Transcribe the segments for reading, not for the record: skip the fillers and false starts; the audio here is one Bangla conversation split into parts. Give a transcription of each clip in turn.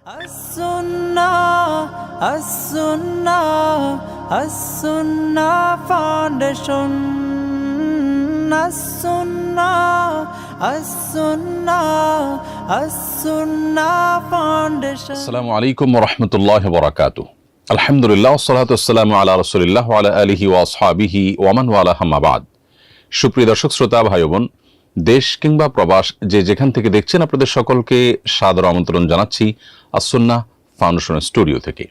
As-Sunnah, As-Sunnah, As-Sunnah Foundation. As-Sunnah, As-Sunnah, As-Sunnah Foundation. আসসালামু আলাইকুম ওয়া রাহমাতুল্লাহি ওয়া বারাকাতুহু। আলহামদুলিল্লাহ ওয়াসসালাতু ওয়াসসালামু আলা রাসূলিল্লাহ ওয়া আলা আলিহি ওয়া আসহাবিহি ওয়া মান ওয়ালা আম্মা বাদ। সুপ্রিয় দর্শক শ্রোতা ভাই বোন, দেশ কিংবা প্রবাস যে যেখান থেকে দেখছেন আপনাদের সকলকে সাদর আমন্ত্রণ জানাচ্ছি আস-সুন্নাহ ফাউন্ডেশনের স্টুডিও থেকে।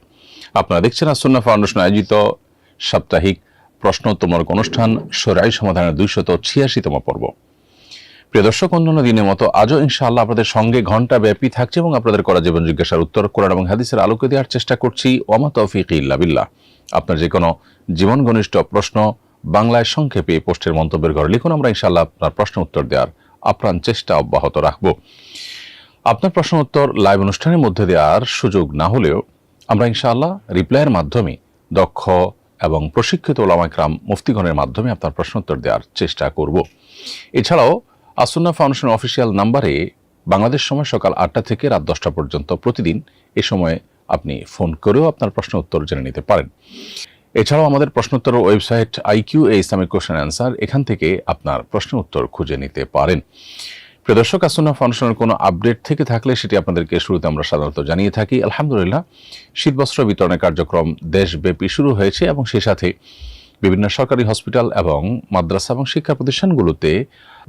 আপনারা দেখছেন আস-সুন্নাহ ফাউন্ডেশন আয়োজিত সাপ্তাহিক প্রশ্নোত্তরমূলক অনুষ্ঠান শরঈ সমাধানের 286তম পর্ব। প্রিয় দর্শক, অন্যান্য দিনের মতো আজও ইনশাআল্লাহ আপনাদের সঙ্গে ঘন্টা ব্যাপী থাকছে এবং আপনাদের করা জীবন জিজ্ঞাসার উত্তর কোরআন এবং হাদিসের আলোকে দেওয়ার চেষ্টা করছি। ওয়ামা তৌফিক ইল্লা বিল্লাহ। আপনার যে কোনো জীবন ঘনিষ্ঠ প্রশ্ন বাংলায় সংক্ষেপে পোস্টের মন্তব্যের ঘরে লিখুন, আমরা ইনশাআল্লাহ আপনার প্রশ্ন উত্তর দেওয়ার আপ্রাণ চেষ্টা অব্যাহত রাখব। আপনার প্রশ্ন উত্তর লাইভ অনুষ্ঠানের মধ্যে দেওয়ার সুযোগ না হলেও আমরা ইনশাআল্লাহ রিপ্লাইয়ের মাধ্যমে দক্ষ এবং প্রশিক্ষিত ওলামা ইকরাম মুফতিগণের মাধ্যমে আপনার প্রশ্ন উত্তর দেওয়ার চেষ্টা করব। এছাড়াও আস-সুন্নাহ ফাউন্ডেশন অফিসিয়াল নাম্বারে বাংলাদেশ সময় সকাল 8টা থেকে রাত 10টা পর্যন্ত প্রতিদিন এ সময়ে আপনি ফোন করেও আপনার প্রশ্ন উত্তর জেনে নিতে পারেন। এছাড়াও আমাদের প্রশ্নোত্তর website IQA Islamic question answer, এখান থেকে আপনার প্রশ্ন উত্তর খুঁজে নিতে পারেন। প্রিয় দর্শক, আস-সুন্নাহ ফাউন্ডেশনের কোনো আপডেট থেকে থাকলে সেটি আপনাদেরকে শুরুতে আমরা সাধারণত জানিয়ে থাকি। আলহামদুলিল্লাহ, শীতবস্ত্র বিতরণের কার্যক্রম দেশব্যাপী শুরু হয়েছে এবং সেই সাথে বিভিন্ন সরকারি হসপিটাল এবং মাদ্রাসা এবং শিক্ষা প্রতিষ্ঠানগুলোতে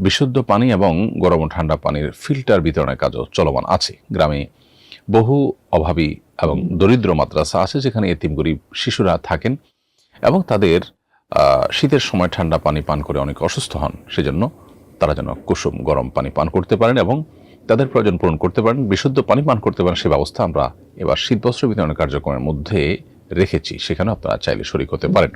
বিশুদ্ধ পানি এবং গরম ও ঠান্ডা পানির ফিল্টার বিতরণের কাজও চলমান আছে। গ্রামে বহু অভাবী এবং দরিদ্র মাদ্রাসা আছে যেখানে এতিম গরিব শিশুরা থাকেন এবং তাদের শীতের সময় ঠান্ডা পানি পান করে অনেক অসুস্থ হন। সেজন্য তারা যেন কুসুম গরম পানি পান করতে পারেন এবং তাদের প্রয়োজন পূরণ করতে পারেন, বিশুদ্ধ পানি পান করতে পারেন, সে ব্যবস্থা আমরা এবার শীতবস্ত্র বিতরণের কার্যক্রমের মধ্যে রেখেছি। সেখানে আপনারা চাইলে শরীক হতে পারেন।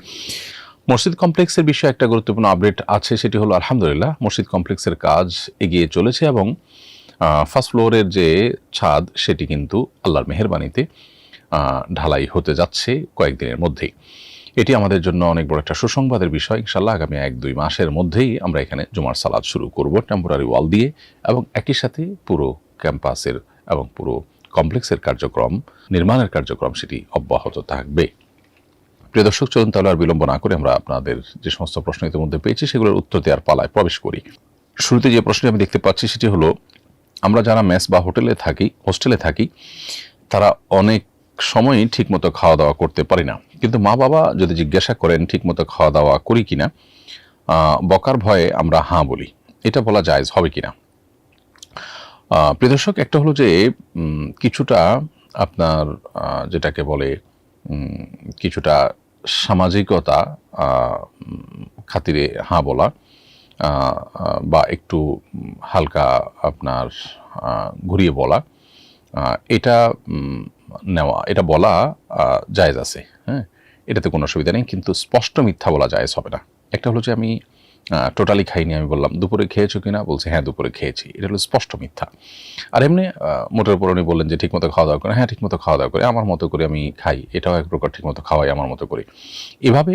মসজিদ কমপ্লেক্সের বিষয়ে একটা গুরুত্বপূর্ণ আপডেট আছে, সেটি হলো আলহামদুলিল্লাহ মসজিদ কমপ্লেক্সের কাজ এগিয়ে চলেছে এবং ফার্স্ট ফ্লোরের যে ছাদ সেটি কিন্তু আল্লাহর মেহেরবানিতে ঢালাই হতে যাচ্ছে কয়েকদিনের মধ্যেই। এটি আমাদের জন্য অনেক বড় একটা সুসংবাদের বিষয়। ইনশাআল্লাহ আগামী 1-2 মাসের মধ্যেই আমরা এখানে জুমার সালাত শুরু করব টেম্পোরারি ওয়াল দিয়ে এবং একই সাথে পুরো ক্যাম্পাসের এবং পুরো কমপ্লেক্সের কার্যক্রম নির্মাণের কার্যক্রম সেটি অব্যাহত থাকবে। প্রিয় দর্শক, চলুন তাহলে আর বিলম্ব না করে আমরা আপনাদের যে সমস্ত প্রশ্ন ইতিমধ্যে পেয়েছি সেগুলোর উত্তর দেওয়ার পালায় প্রবেশ করি। শুরুতে যে প্রশ্নটি আমি দেখতে পাচ্ছি সেটি হলো, আমরা যারা মেস বা হোস্টেলে থাকি তারা অনেক সময়ই ঠিকমতো খাওয়া দাওয়া করতে পারি না, কিন্তু মা বাবা যদি জিজ্ঞাসা করেন ঠিকমতো খাওয়া দাওয়া করি কিনা, বকার ভয়ে আমরা হাঁ বলি, এটা বলা জায়েজ হবে কিনা? প্রিয় দর্শক, একটা হলো যে কিছুটা আপনার যেটাকে বলে কিছুটা সামাজিকতা খাতিরে হাঁ বলা বা একটু হালকা আপনার ঘুরিয়ে বলা, এটা নেওয়া, এটা বলা জায়েজ আছে। হ্যাঁ, এটাতে কোনো অসুবিধা নেই, কিন্তু স্পষ্ট মিথ্যা বলা জায়েজ হবে না। একটা হলো যে আমি টোটালি খাইনি, আমি বললাম দুপুরে খেয়েছো কিনা, বলছে হ্যাঁ দুপুরে খেয়েছি, এটা হলো স্পষ্ট মিথ্যা। আর এমনি মোটের উপর উনি বললেন যে ঠিকমতো খাওয়া দাওয়া করে, হ্যাঁ ঠিকমতো খাওয়া দাওয়া করে, আমার মতো করে আমি খাই, এটাও এক প্রকার ঠিকমতো খাওয়াই আমার মতো করে। এভাবে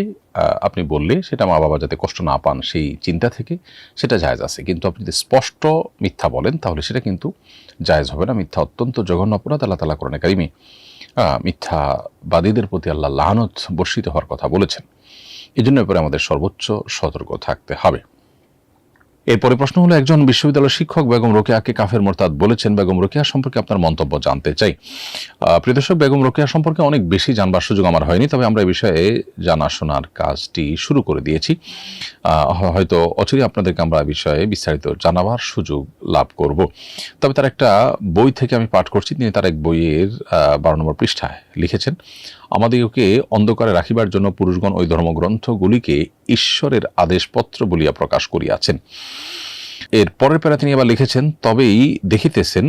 আপনি বললে সেটা মা বাবা যাতে কষ্ট না পান সেই চিন্তা থেকে সেটা জায়েজ আছে, কিন্তু আপনি যদি স্পষ্ট মিথ্যা বলেন তাহলে সেটা কিন্তু জায়েজ হবে না। মিথ্যা অত্যন্ত জঘন্য অপরাধ। আল্লাহ তাআলা কোরআনে কারিমে মিথ্যাবাদীদের প্রতি আল্লাহ লানত বর্ষিত হওয়ার কথা বলেছেন। এই জন্য এরপরে আমাদের সর্বোচ্চ সতর্ক থাকতে হবে। এরপরে প্রশ্ন হলো, একজন বিশ্ববিদ্যালয়ের শিক্ষক বেগম রোকেয়াকে কাফের মোরতাদ বলেছেন, বেগম রোকেয়া সম্পর্কে আপনার মন্তব্য জানতে চাই। প্রিয় দর্শক, বেগম রোকেয়া সম্পর্কে অনেক বেশি জানবার সুযোগ আমার হয়নি, তবে আমরা এই বিষয়ে জানাশোনার কাজটি শুরু করে দিয়েছি। হয়তো অচিরে আপনাদেরকে আমরা এই বিষয়ে বিস্তারিত জানাবার সুযোগ লাভ করব। তবে তার একটা বই থেকে আমি পাঠ করছি। তিনি তার এক বইয়ের 12 নম্বর পৃষ্ঠায় লিখেছেন, আমাদিগকে অন্ধকারে রাখিবার জন্য পুরুষগণ ওই ধর্মগ্রন্থগুলিকে ঈশ্বরের আদেশপত্র বলিয়া প্রকাশ করিয়াছেন। এর পরের প্যারা তিনি আবার লিখেছেন, তবেই দেখিতেছেন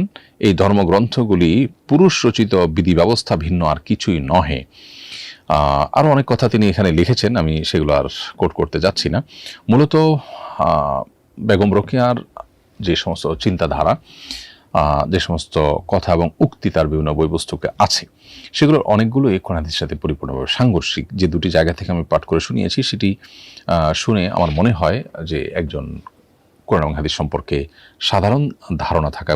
এই ধর্মগ্রন্থগুলি পুরুষ রচিত বিধি ব্যবস্থা ভিন্ন আর কিছুই নহে। আরও অনেক কথা তিনি এখানে লিখেছেন, আমি সেগুলো আর কোট করতে যাচ্ছি না। মূলত বেগম রোকেয়ার যে সমস্ত চিন্তাধারা, যে সমস্ত কথা এবং উক্তি তার বিভিন্ন বই পুস্তকে আছে, সেগুলোর অনেকগুলো এই কোরআন হাদিসের সাথে পরিপূর্ণভাবে সাংঘর্ষিক। যে দুটি জায়গা থেকে আমি পাঠ করে শুনিয়েছি সেটি শুনে আমার মনে হয় যে একজন কোরআন এবং হাদিস সম্পর্কে সাধারণ ধারণা থাকা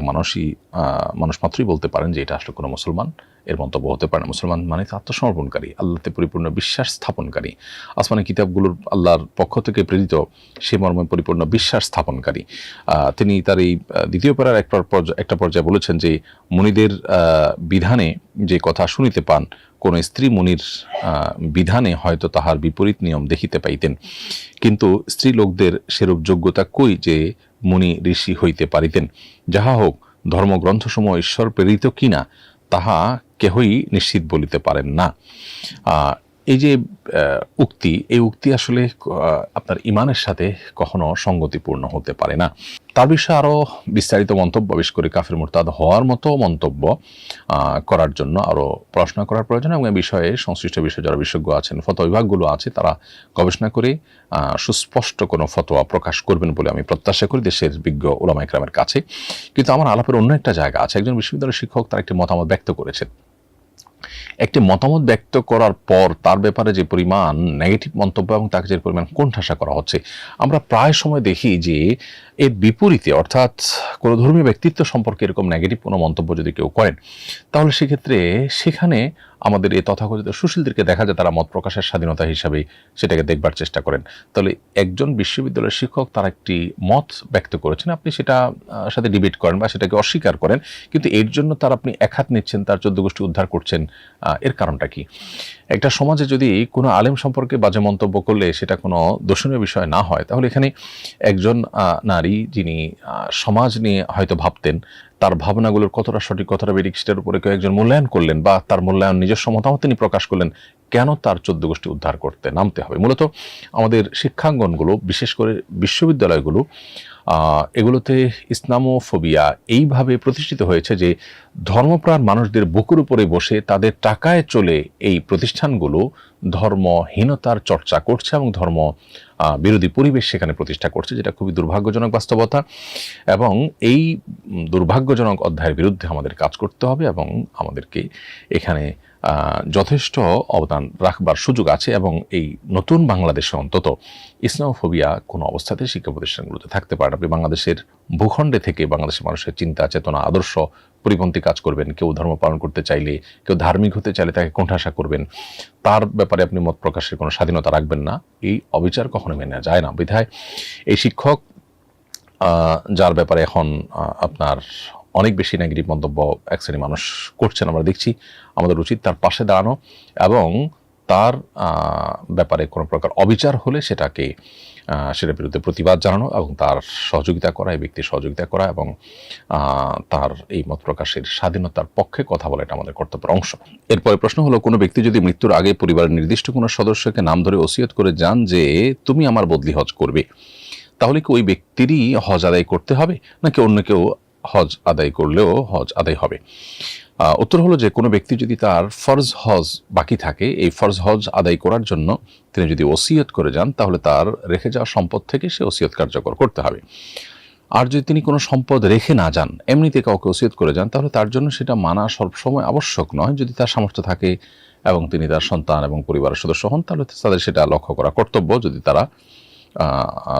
মানুষ মাত্রই বলতে পারেন যে এটা আসলে কোনো মুসলমান এর মন্তব্য হতে পারে না। মুসলমান মানে আত্মসমর্পণকারী, আল্লাহতে পরিপূর্ণ বিশ্বাস স্থাপনকারী, আসমানি কিতাবগুলোর আল্লাহর পক্ষ থেকে প্রেরিত সে মর্মে পরিপূর্ণ বিশ্বাস স্থাপনকারী। তিনি তার এই দ্বিতীয় পারার একটা পর্যায়ে বলেছেন যে মুনিদের বিধানে যে কথা শুনিতে পান, কোন স্ত্রী মুনির বিধানে হয়তো তাহার বিপরীত নিয়ম দেখিতে পাইতেন, কিন্তু স্ত্রী লোকদের সেরূপ যোগ্যতা কই যে মুনি ঋষি হইতে পারিতেন। যাহা হোক, ধর্মগ্রন্থসমূহ ঈশ্বর প্রেরিত কিনা তাহা কেহই নিশ্চিত বলিতে পারেন না। এই যে এই উক্তি আসলে আপনার ইমানের সাথে কখনো সঙ্গতিপূর্ণ হতে পারে না। তার বিষয়ে আরও বিস্তারিত মন্তব্য, বিশেষ করে কাফির মুরতাদ হওয়ার মতো মন্তব্য করার জন্য আরও পড়াশোনা করার প্রয়োজন, এবং এই বিষয়ে সংশ্লিষ্ট বিষয়ে যারা বিশেষজ্ঞ আছেন, ফতোয়া বিভাগগুলো আছে, তারা গবেষণা করে সুস্পষ্ট কোনো ফতোয়া প্রকাশ করবেন বলে আমি প্রত্যাশা করি দেশের বিজ্ঞ উলামা ইকরামের কাছে। কিন্তু আমার আলাপের অন্য একটা জায়গা আছে। একজন বিশ্ববিদ্যালয়ের শিক্ষক তার একটি মতামত ব্যক্ত করেছেন। একটি মতামত ব্যক্ত করার পর তার ব্যাপারে যে পরিমাণ নেগেটিভ মন্তব্য এবং তাকে যে পরিমাণ কোণঠাসা করা হচ্ছে, আমরা প্রায় সময় দেখি যে এর বিপরীতে, অর্থাৎ কোনো ধর্মীয় ব্যক্তিত্ব সম্পর্কে এরকম নেগেটিভ কোনো মন্তব্য যদি কেউ করেন, তাহলে সেক্ষেত্রে সেখানে আমাদের এই তথাকথিত সুশীলদেরকে দেখা যায় তারা মত প্রকাশের স্বাধীনতা হিসাবে সেটাকে দেখবার চেষ্টা করেন। তাহলে একজন বিশ্ববিদ্যালয়ের শিক্ষক তার একটি মত ব্যক্ত করেছেন, আপনি সেটা সাথে ডিবেট করেন বা সেটাকে অস্বীকার করেন, কিন্তু এর জন্য তার আপনি এক হাত নিচ্ছেন, তার 14 গোষ্ঠী উদ্ধার করছেন, এর কারণটা কি? একটা সমাজে যদি কোনো আলেম সম্পর্কে বাজে মন্তব্য করলে সেটা কোনো দোষণীয় বিষয় না হয়, তাহলে এখানে একজন নারী যিনি সমাজ নিয়ে হয়তো ভাবতেন, তার ভাবনাগুলোর কতটা সঠিক কতটা বেঠিক সেটার উপরে কেউ একজন মূল্যায়ন করলেন বা তার মূল্যায়ন নিজস্ব মতামত তিনি প্রকাশ করলেন, কেন তার 14 গোষ্ঠী উদ্ধার করতে নামতে হবে? মূলত আমাদের শিক্ষাঙ্গনগুলো, বিশেষ করে বিশ্ববিদ্যালয়গুলো, এগুলোতে ইসলামোফোবিয়া এইভাবে প্রতিষ্ঠিত হয়েছে যে ধর্মপ্রাণ মানুষদের বুকের উপরে বসে তাদের টাকায় চলে এই প্রতিষ্ঠানগুলো ধর্মহীনতার চর্চা করছে এবং ধর্ম বিরোধী পরিবেশ সেখানে প্রতিষ্ঠা করছে, যেটা খুবই দুর্ভাগ্যজনক বাস্তবতা। এবং এই দুর্ভাগ্যজনক অধ্যায়ের বিরুদ্ধে আমাদের কাজ করতে হবে এবং আমাদেরকে এখানে যথেষ্ট অবদান রাখবার সুযোগ আছে। এবং এই নতুন বাংলাদেশে অন্তত ইসলামোফোবিয়া কোনো অবস্থাতে শিক্ষা প্রতিষ্ঠানগুলোতে থাকতে পারে না। আপনি বাংলাদেশের ভূখণ্ডে থেকে বাংলাদেশের মানুষের চিন্তা চেতনা আদর্শ পরিপন্থী কাজ করবেন, কেউ ধর্ম পালন করতে চাইলে, কেউ ধার্মিক হতে চাইলে তাকে কোণঠাসা করবেন, তার ব্যাপারে আপনি মত প্রকাশের কোনো স্বাধীনতা রাখবেন না, এই অবিচার কখনো মেনে নেওয়া যায় না। বিধায় এই শিক্ষক যার ব্যাপারে এখন আপনার অনেক বেশি নেগেটিভ মন্তব্য এক শ্রেণী মানুষ করছেন আমরা দেখছি, আমাদের উচিত তার পাশে দাঁড়ানো এবং তার ব্যাপারে কোনো প্রকার অবিচার হলে সেটার বিরুদ্ধে প্রতিবাদ জানানো এবং তার সহযোগিতা করা, এই ব্যক্তির সহযোগিতা করা এবং তার এই মত প্রকাশের স্বাধীনতার পক্ষে কথা বলা, এটা আমাদের কর্তব্যের অংশ। এরপরে প্রশ্ন হলো, কোনো ব্যক্তি যদি মৃত্যুর আগে পরিবারের নির্দিষ্ট কোনো সদস্যকে নাম ধরে ওসিয়ত করে যান যে তুমি আমার বদলি হজ করবে, তাহলে কি ওই ব্যক্তিরই হজ আদায় করতে হবে নাকি অন্য কেউ হজ আদায় করলেও হজ আদায় হবে? উত্তর হলো যে কোনো ব্যক্তি যদি তার ফরজ হজ বাকি থাকে, এই ফরজ হজ আদায় করার জন্য তিনি যদি ওসিয়ত করে যান, তাহলে তার রেখে যাওয়া সম্পদ থেকে সে ওসিয়ত কার্যকর করতে হবে। আর যদি তিনি কোনো সম্পদ রেখে না যান, এমনিতে কাউকে ওসিয়ত করে যান, তাহলে তার জন্য সেটা মানা সবসময় আবশ্যক নয়। যদি তার সামর্থ্য থাকে এবং তিনি তার সন্তান এবং পরিবারের সদস্য হন, তাহলে তাদের সেটা লক্ষ্য করা কর্তব্য, যদি তারা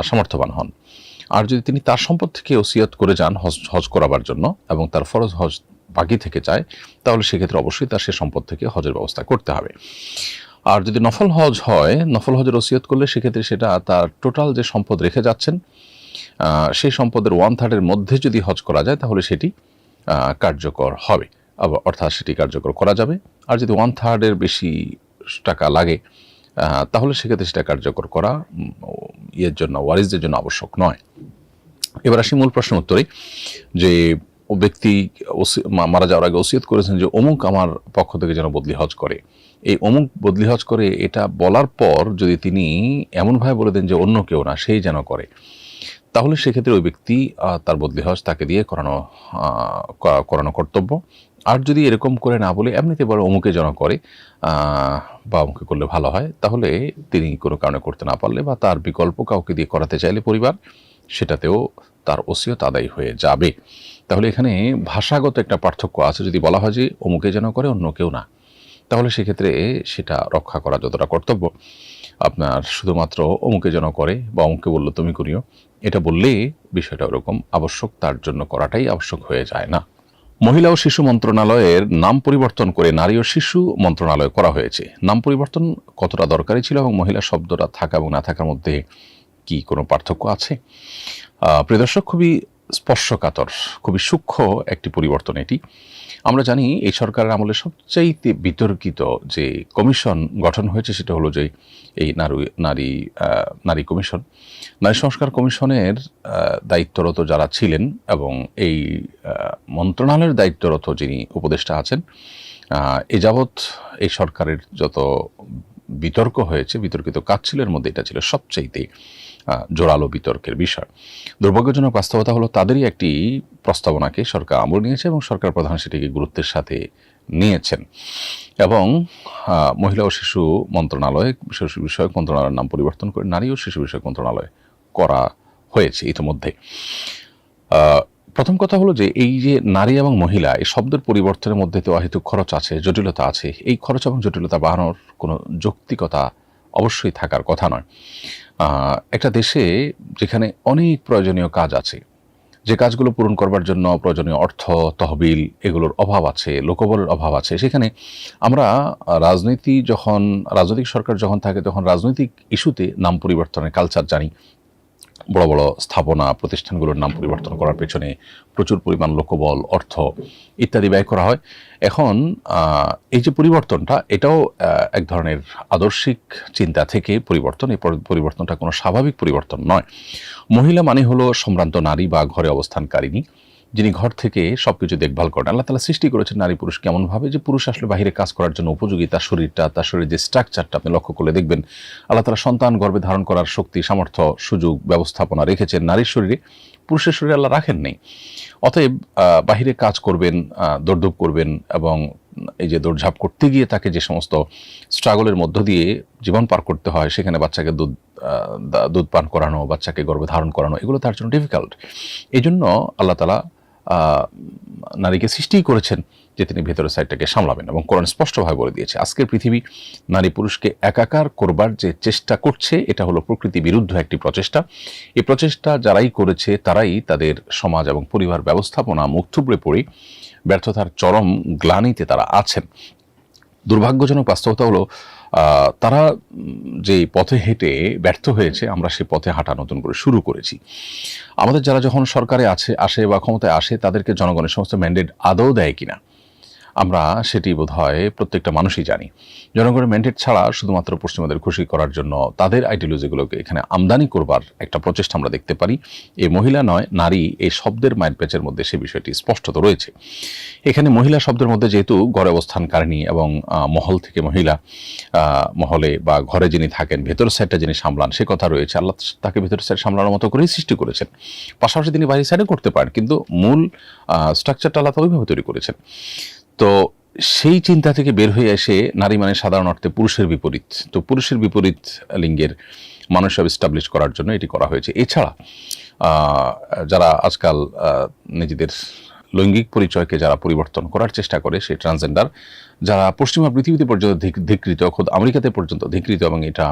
সামর্থ্যবান হন। আর যদি তিনি তার সম্পদ থেকে ওসিয়ত করে যান হজ করাবার জন্য এবং তার ফরজ হজ বাকি থেকে যায়, তাহলে সেক্ষেত্রে অবশ্যই তার সে সম্পদ থেকে হজের ব্যবস্থা করতে হবে। আর যদি নফল হজ হয়, নফল হজের ওসিয়ত করলে সেক্ষেত্রে সেটা তার টোটাল যে সম্পদ রেখে যাচ্ছেন সেই সম্পদের 1/3 মধ্যে যদি হজ করা যায়, তাহলে সেটি কার্যকর হবে, অর্থাৎ সেটি কার্যকর করা যাবে। আর যদি 1/3 বেশি টাকা লাগে, তাহলে সেক্ষেত্রে সেটা কার্যকর করা ওয়ারিসদের জন্য আবশ্যক নয়। এবার আসি মূল প্রশ্ন উত্তরে, যে ও ব্যক্তি মারা যাওয়ার আগে ওসিয়ত করেছেন যে অমুক আমার পক্ষ থেকে যেন বদলি হজ করে। এই অমুক বদলি হজ করে এটা বলার পর যদি তিনি এমনভাবে বলে দেন যে অন্য কেউ না, সেই যেন করে, তাহলে সেক্ষেত্রে ওই ব্যক্তি তার বদলি হজ তাকে দিয়ে করানো কর্তব্য। আর যদি এরকম করে না বলে এমনিতে বলে অমুকে যেন করে বা অমুকে করলে ভালো হয়, তাহলে তিনি কোনো কারণে করতে না পারলে বা তার বিকল্প কাউকে দিয়ে করাতে চাইলে পরিবার, সেটাতেও তার ওসিয়ত আদায় হয়ে যাবে। তাহলে এখানে ভাষাগত একটা পার্থক্য আছে। যদি বলা হয় যে অমুকে যেন করে অন্য কেউ না, তাহলে সেক্ষেত্রে সেটা রক্ষা করা যতটা কর্তব্য, আপনার শুধুমাত্র অমুকে যেন করে বা অমুকে বললো তুমি করিও, এটা বললে বিষয়টা ওরকম আবশ্যক তার জন্য করাটাই আবশ্যক হয়ে যায় না। মহিলা ও শিশু মন্ত্রণালয়ের নাম পরিবর্তন করে নারী ও শিশু মন্ত্রণালয় করা হয়েছে। নাম পরিবর্তন কতটা দরকারি ছিল এবং মহিলা শব্দটা থাকা এবং না থাকার মধ্যে কি কোনো পার্থক্য আছে? প্রিয় দর্শক, খুবই স্পর্শকাতর, খুবই সূক্ষ্ম একটি পরিবর্তন এটি। আমরা জানি এই সরকারের আমলে সবচাইতে বিতর্কিত যে কমিশন গঠন হয়েছে সেটা হলো যে এই নারী কমিশন। নারী সংস্কার কমিশনের দায়িত্বরত যারা ছিলেন এবং এই মন্ত্রণালয়ের দায়িত্বরত যিনি উপদেষ্টা আছেন, এ যাবৎ এই সরকারের যত বিতর্ক হয়েছে, বিতর্কিত কাজ ছিল, এর মধ্যে এটা ছিল সবচাইতে জোরালো বিতর্কের বিষয়। দুর্ভাগ্যজনক বাস্তবতা হলো তাদেরই একটি প্রস্তাবনাকে সরকার আমল নিয়েছে এবং সরকার প্রধান সেটিকে গুরুত্বের সাথে নিয়েছেন এবং মহিলা ও শিশু মন্ত্রণালয়, শিশু বিষয়ক মন্ত্রণালয়ের নাম পরিবর্তন করে নারী ও শিশু বিষয়ক মন্ত্রণালয় করা হয়েছে ইতিমধ্যে। প্রথম কথা হলো যে এই যে নারী এবং মহিলা এই শব্দের পরিবর্তনের মধ্যে তো অহেতুক খরচ আছে, জটিলতা আছে। এই খরচ এবং জটিলতা বাড়ানোর কোনো যৌক্তিকতা অবশ্যই থাকার কথা নয়। একটা দেশে যেখানে অনেক প্রয়োজনীয় কাজ আছে, যে কাজগুলো পূরণ করবার জন্য প্রয়োজনীয় অর্থ, তহবিল এগুলোর অভাব আছে, লোকবলের অভাব আছে, সেখানে আমরা রাজনৈতিক সরকার যখন থাকে তখন রাজনৈতিক ইস্যুতে নাম পরিবর্তনের কালচার জানি। বড় বড় স্থাপনা প্রতিষ্ঠানগুলোর নাম পরিবর্তন করার পেছনে প্রচুর পরিমাণ লোকবল, অর্থ ইত্যাদি ব্যয় করা হয়। এখন এই যে পরিবর্তনটা, এটাও এক ধরনের আদর্শিক চিন্তা থেকে পরিবর্তন। এই পরিবর্তনটা কোনো স্বাভাবিক পরিবর্তন নয়। মহিলা মানে হলো সম্ভ্রান্ত নারী বা ঘরে অবস্থানকারিণী, যিনি ঘর থেকে সবকিছু দেখভাল করেন। আল্লাহ তাআলা সৃষ্টি করেছেন নারী পুরুষ কেমনভাবে যে পুরুষ আসলে বাহিরে কাজ করার জন্য উপযোগী, তার শরীরের যে স্ট্রাকচারটা আপনি লক্ষ্য করলে দেখবেন আল্লাহ তাআলা সন্তান গর্ভে ধারণ করার শক্তি, সামর্থ্য, সুযোগ, ব্যবস্থাপনা রেখেছেন নারীর শরীরে, পুরুষের শরীরে আল্লাহ রাখেন নেই। অতএব বাহিরে কাজ করবেন, দৌড়ধূপ করবেন এবং এই যে দৌড়ঝাঁপ করতে গিয়ে তাকে যে সমস্ত স্ট্রাগলের মধ্য দিয়ে জীবন পার করতে হয়, সেখানে বাচ্চাকে দুধ পান করানো, বাচ্চাকে গর্ভে ধারণ করানো, এগুলো তার জন্য ডিফিকাল্ট। এই জন্য আল্লাহ তাআলা নারীকে সৃষ্টি করেছেন যে তিনি ভেতরের সাইডটাকে সামলাবেন এবং কোরআন স্পষ্টভাবে বলে দিয়েছে আজকের পৃথিবী নারী পুরুষকে একাকার করবার যে চেষ্টা করছে, এটা হলো প্রকৃতি বিরুদ্ধ একটি প্রচেষ্টা। এই প্রচেষ্টা যারাই করেছে তারাই তাদের সমাজ এবং পরিবার ব্যবস্থাপনা মুখ থুবড়ে পড়ে ব্যর্থতার চরম গ্লানিতে তারা আছেন। দুর্ভাগ্যজনক বাস্তবতা হলো তারা যে পথে হেঁটে ব্যর্থ হয়েছে, আমরা সেই পথে হাঁটা নতুন করে শুরু করেছি। আমাদের যারা যখন সরকারে আসে বা ক্ষমতায় আসে, তাদেরকে জনগণের সমস্ত ম্যান্ডেট আদৌ দেয় কিনা আমরা সেটি বোধহয় প্রত্যেকটা মানুষই জানি। জনগণের ম্যান্ডেট ছাড়া শুধুমাত্র পশ্চিমাদের খুশি করার জন্য তাদের আইডিওলজিগুলোকে এখানে আমদানি করবার একটা প্রচেষ্টা আমরা দেখতে পারি। এই মহিলা নয় নারী এই শব্দের মাইন্ড প্যাচের মধ্যে সে বিষয়টি স্পষ্টত রয়েছে। এখানে মহিলা শব্দের মধ্যে যেহেতু ঘরে অবস্থানকারিণী এবং মহল থেকে মহলে বা ঘরে যিনি থাকেন, ভেতর সাইডটা যিনি সামলান সে কথা রয়েছে। আল্লাহ তাকে ভেতর সাইড সামলানোর মতো করেই সৃষ্টি করেছেন। পাশাপাশি তিনি বাইরের সাইডে করতে পারেন, কিন্তু মূল স্ট্রাকচারটা আল্লাহ ওইভাবে তৈরি করেছেন। তো সেই চিন্তা থেকে বের হয়ে এসে নারী মানে সাধারণ অর্থে পুরুষের বিপরীত, তো পুরুষের বিপরীত লিঙ্গের মানুষ এস্টাবলিশ করার জন্য এটি করা হয়েছে। এছাড়া যারা আজকাল নিজেদের লৈঙ্গিক পরিচয়কে যারা পরিবর্তন করার চেষ্টা করে, সেই ট্রান্সজেন্ডার যারা পশ্চিমা পৃথিবীতে পর্যন্ত ধিকৃত, খোদ আমেরিকাতে পর্যন্ত ধিকৃত এবং এটা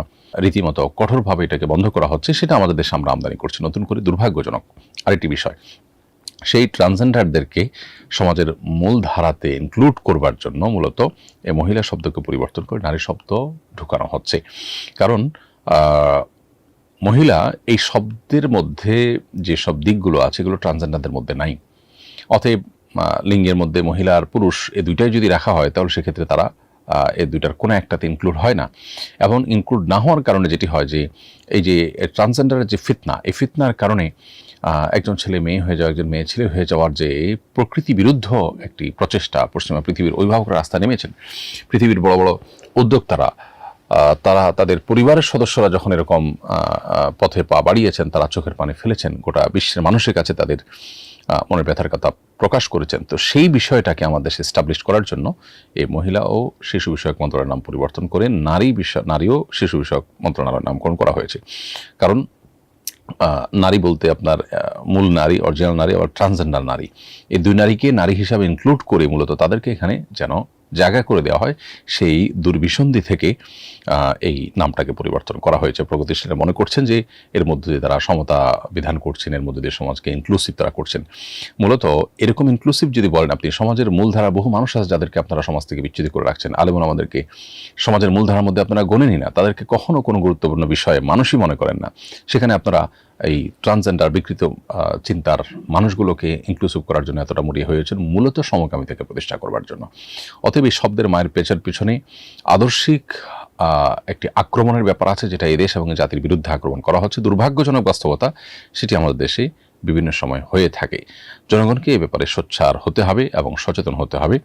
রীতিমতো কঠোরভাবে এটাকে বন্ধ করা হচ্ছে, সেটা আমাদের দেশে আমরা আমদানি করছি নতুন করে। দুর্ভাগ্যজনক আরেকটি বিষয়, সেই ট্রান্সজেন্ডারদেরকে সমাজের মূল ধারাতে ইনক্লুড করবার জন্য মূলত এই মহিলা শব্দকে পরিবর্তন করে নারী শব্দ ঢুকানো হচ্ছে। কারণ মহিলা এই শব্দের মধ্যে যেসব দিকগুলো আছে এগুলো ট্রান্সজেন্ডারদের মধ্যে নাই। অতএব লিঙ্গের মধ্যে মহিলা আর পুরুষ এই দুইটাই যদি রাখা হয় তাহলে সেক্ষেত্রে তারা এই দুইটার কোনো একটাতে ইনক্লুড হয় না। এবং ইনক্লুড না হওয়ার কারণে যেটি হয় যে এই যে ট্রান্সজেন্ডারের যে ফিতনা, এই ফিতনার কারণে একজন ছেলে মেয়ে হয়ে যাওয়া, একজন মেয়ে ছেলে হয়ে যাওয়ার যে প্রকৃতি বিরুদ্ধ একটি প্রচেষ্টা পশ্চিমা পৃথিবীর অভিভাবকরা রাস্তা নেমেছেন। পৃথিবীর বড় বড় উদ্যোক্তারা তারা তাদের পরিবারের সদস্যরা যখন এরকম পথে পা বাড়িয়েছেন, তারা চোখের পানি ফেলেছেন, গোটা বিশ্বের মানুষের কাছে তাদের মনের ব্যথার কথা প্রকাশ করেছেন। তো সেই বিষয়টাকে আমাদের দেশে এস্টাবলিশ করার জন্য এই মহিলা ও শিশু বিষয়ক মন্ত্রণালয়ের নাম পরিবর্তন করে নারী ও শিশু বিষয়ক মন্ত্রণালয়ের নামকরণ করা হয়েছে। কারণ নারী বলতে আপনার মূল নারী, অরিজিনাল নারী, আবার ট্রান্সজেন্ডার নারী, এই দুই নারীকে নারী হিসাবে ইনক্লুড করে মূলত তাদেরকে এখানে যেন জায়গা করে দেওয়া হয়, সেই দুর্বিসন্ধি থেকে এই নামটাকে পরিবর্তন করা হয়েছে। প্রগতিশীলরা মনে করছেন যে এর মধ্যে দিয়ে তারা সমতা বিধান করছেন, এর মধ্যে দিয়ে সমাজকে ইনক্লুসিভ তারা করছেন। মূলত এরকম ইনক্লুসিভ যদি বলেন আপনি, সমাজের মূলধারা বহু মানুষ আছে যাদেরকে আপনারা সমাজ থেকে বিচ্ছিন্ন করে রাখছেন। আলেমুল আমাদেরকে সমাজের মূলধারার মধ্যে আপনারা গণেনই না, তাদেরকে কখনো কোনো গুরুত্বপূর্ণ বিষয়ে মানুষই মনে করেন না। সেখানে আপনারা এই ট্রান্সজেন্ডার বিকৃত চিন্তার মানুষগুলোকে ইনক্লুসিভ করার জন্য এতটা মরিয়া হয়েছেন, মূলত সমকামিতাকে প্রতিষ্ঠা করবার জন্য। অতএব এই শব্দের মায়ের পেছার পিছনে আদর্শিক একটি আক্রমণের ব্যাপার আছে, যেটা এই দেশ এবং জাতির বিরুদ্ধে আক্রমণ করা হচ্ছে। দুর্ভাগ্যজনক বাস্তবতা, সেটি আমাদের দেশে বিভিন্ন সময় হয়ে থাকে। জনগণকে এ ব্যাপারে সোচ্চার হতে হবে এবং সচেতন হতে হবে।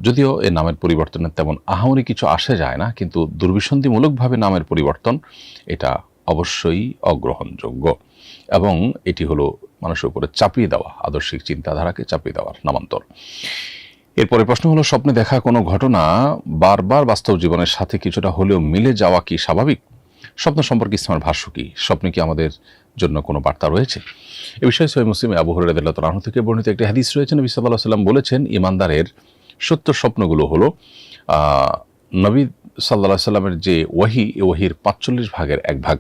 যদিও এ নামের পরিবর্তনের তেমন আহামরি কিছু আসে যায় না, কিন্তু দুর্বিসন্ধিমূলকভাবে নামের পরিবর্তন এটা অবশ্যই অগ্রহণযোগ্য, এবং এটি হলো মানুষের উপরে চাপিয়ে দেওয়া, আদর্শিক চিন্তাধারাকে চাপিয়ে দেওয়ার নামান্তর। এরপরে প্রশ্ন হলো, স্বপ্নে দেখা কোনো ঘটনা বারবার বাস্তব জীবনের সাথে কিছুটা হলেও মিলে যাওয়া কি স্বাভাবিক? স্বপ্ন সম্পর্কে ইসলামের ভাষ্য কি? স্বপ্নে কি আমাদের জন্য কোনো বার্তা রয়েছে? এ বিষয়ে সহিহ মুসলিমে আবু হুরায়রা রাদিয়াল্লাহু আনহু থেকে বর্ণিত একটি হাদিস রয়েছে। নবী সাল্লাল্লাহু আলাইহি ওয়াসাল্লাম বলেছেন, ঈমানদারের সত্য স্বপ্নগুলো হলো নবী সাল্লাল্লাহু আলাইহি ওয়াসাল্লামের যে ওহী, এই ওহীর ৪৫ ভাগের এক ভাগ।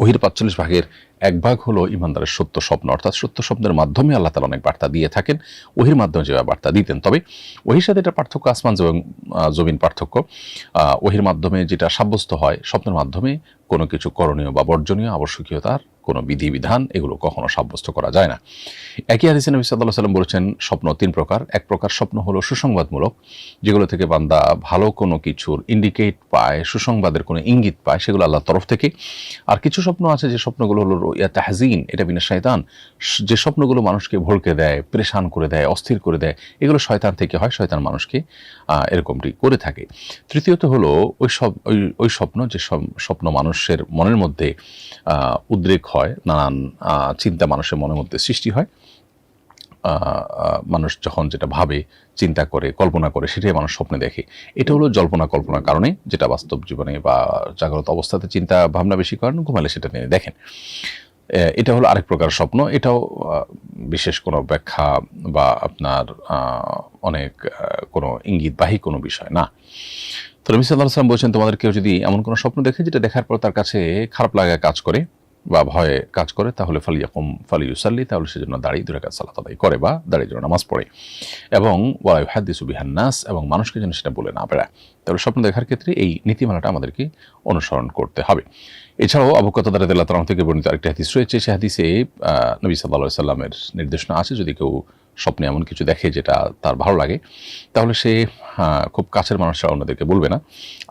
ওহীর ৪৫ ভাগের এক ভাগ হলো ঈমানদারের সত্য স্বপ্ন, অর্থাৎ সত্য স্বপ্নের মাধ্যমে আল্লাহ তাআলা অনেক বার্তা দিয়ে থাকেন। ওহীর মাধ্যমে যেভাবে বার্তা দিতেন, তবে ওহীর সাথে এটা পার্থক্য আসমান এবং জমিন পার্থক্য। ওহীর মাধ্যমে যেটা সাব্যস্ত হয়, স্বপ্নের মাধ্যমে কোনো কিছু করণীয় বা বর্জনীয় আবশ্যকীয়তার কোনো বিধিবিধান এগুলো কখনো সাব্যস্ত করা যায় না। একই হাদিসে নবী সাল্লাল্লাহু আলাইহি ওয়াসাল্লাম বলেছেন, স্বপ্ন ৩ প্রকার। এক প্রকার স্বপ্ন হলো সুসংবাদমূলক, যেগুলো থেকে বান্দা ভালো কোনো কিছুর ইন্ডিকেট পায়, সুসংবাদের কোনো ইঙ্গিত পায়, সেগুলো আল্লাহর তরফ থেকে। আর কিছু স্বপ্ন আছে যে স্বপ্নগুলো হলো রুইয়া তাহজিন, এটা বিনা শয়তান, যে স্বপ্নগুলো মানুষকে ভড়কে দেয়, পরেশান করে দেয়, অস্থির করে দেয়, এগুলো শয়তান থেকে হয়, শয়তান মানুষকে এরকমটি করে থাকে। তৃতীয়ত হলো ওই স্বপ্ন, যে স্বপ্ন মানুষের মনের মধ্যে উদ্রেক হয়, নানান চিন্তা মানুষের মনের মধ্যে সৃষ্টি হয়। মানুষ যখন যেটা ভাবে, চিন্তা করে, কল্পনা করে, সেটাই মানুষ স্বপ্নে দেখে। এটা হলো জল্পনা কল্পনার কারণে, যেটা বাস্তব জীবনে বা জাগ্রত অবস্থাতে চিন্তা ভাবনা বেশি করেন, ঘুমালে সেটা নিয়ে দেখেন। এটা হলো আরেক প্রকার স্বপ্ন। এটাও বিশেষ কোনো ব্যাখ্যা বা আপনার অনেক কোনো ইঙ্গিতবাহী কোনো বিষয় না। তো নবী সাল্লাল্লাহু আলাইহি ওয়াসাল্লাম বলছেন, তোমাদের কেউ যদি এমন কোনো স্বপ্ন দেখে যেটা দেখার পর তার কাছে খারাপ লাগা কাজ করে বা ভয়ে কাজ করে, তাহলে ফালিয়াকুম ফালিয়ুসাল্লি, তাহলে সেজন্য দাঁড়িয়ে 2 রাকাত সালাত আদায় করে বা দাঁড়িয়ে জন্য নামাজ পড়ে, এবং ওয়া ইউহাদ্দিসু বিহান নাস, এবং মানুষকে যেন সেটা বলে না বেড়ায়। তাহলে স্বপ্ন দেখার ক্ষেত্রে এই নীতিমালাটা আমাদেরকে অনুসরণ করতে হবে। এছাড়াও আবু কাতাদা রাদিয়াল্লাহু তাআলা থেকে বর্ণিত আরেকটি হাদিস রয়েছে। সেই হাদিসে নবী সাল্লাল্লাহু আলাইহি ওয়াসাল্লামের নির্দেশনা আছে, যদি কেউ স্বপ্নে এমন কিছু দেখে যেটা তার ভালো লাগে, তাহলে সে খুব কাছের মানুষ ছাড়া অন্যদেরকে বলবে না।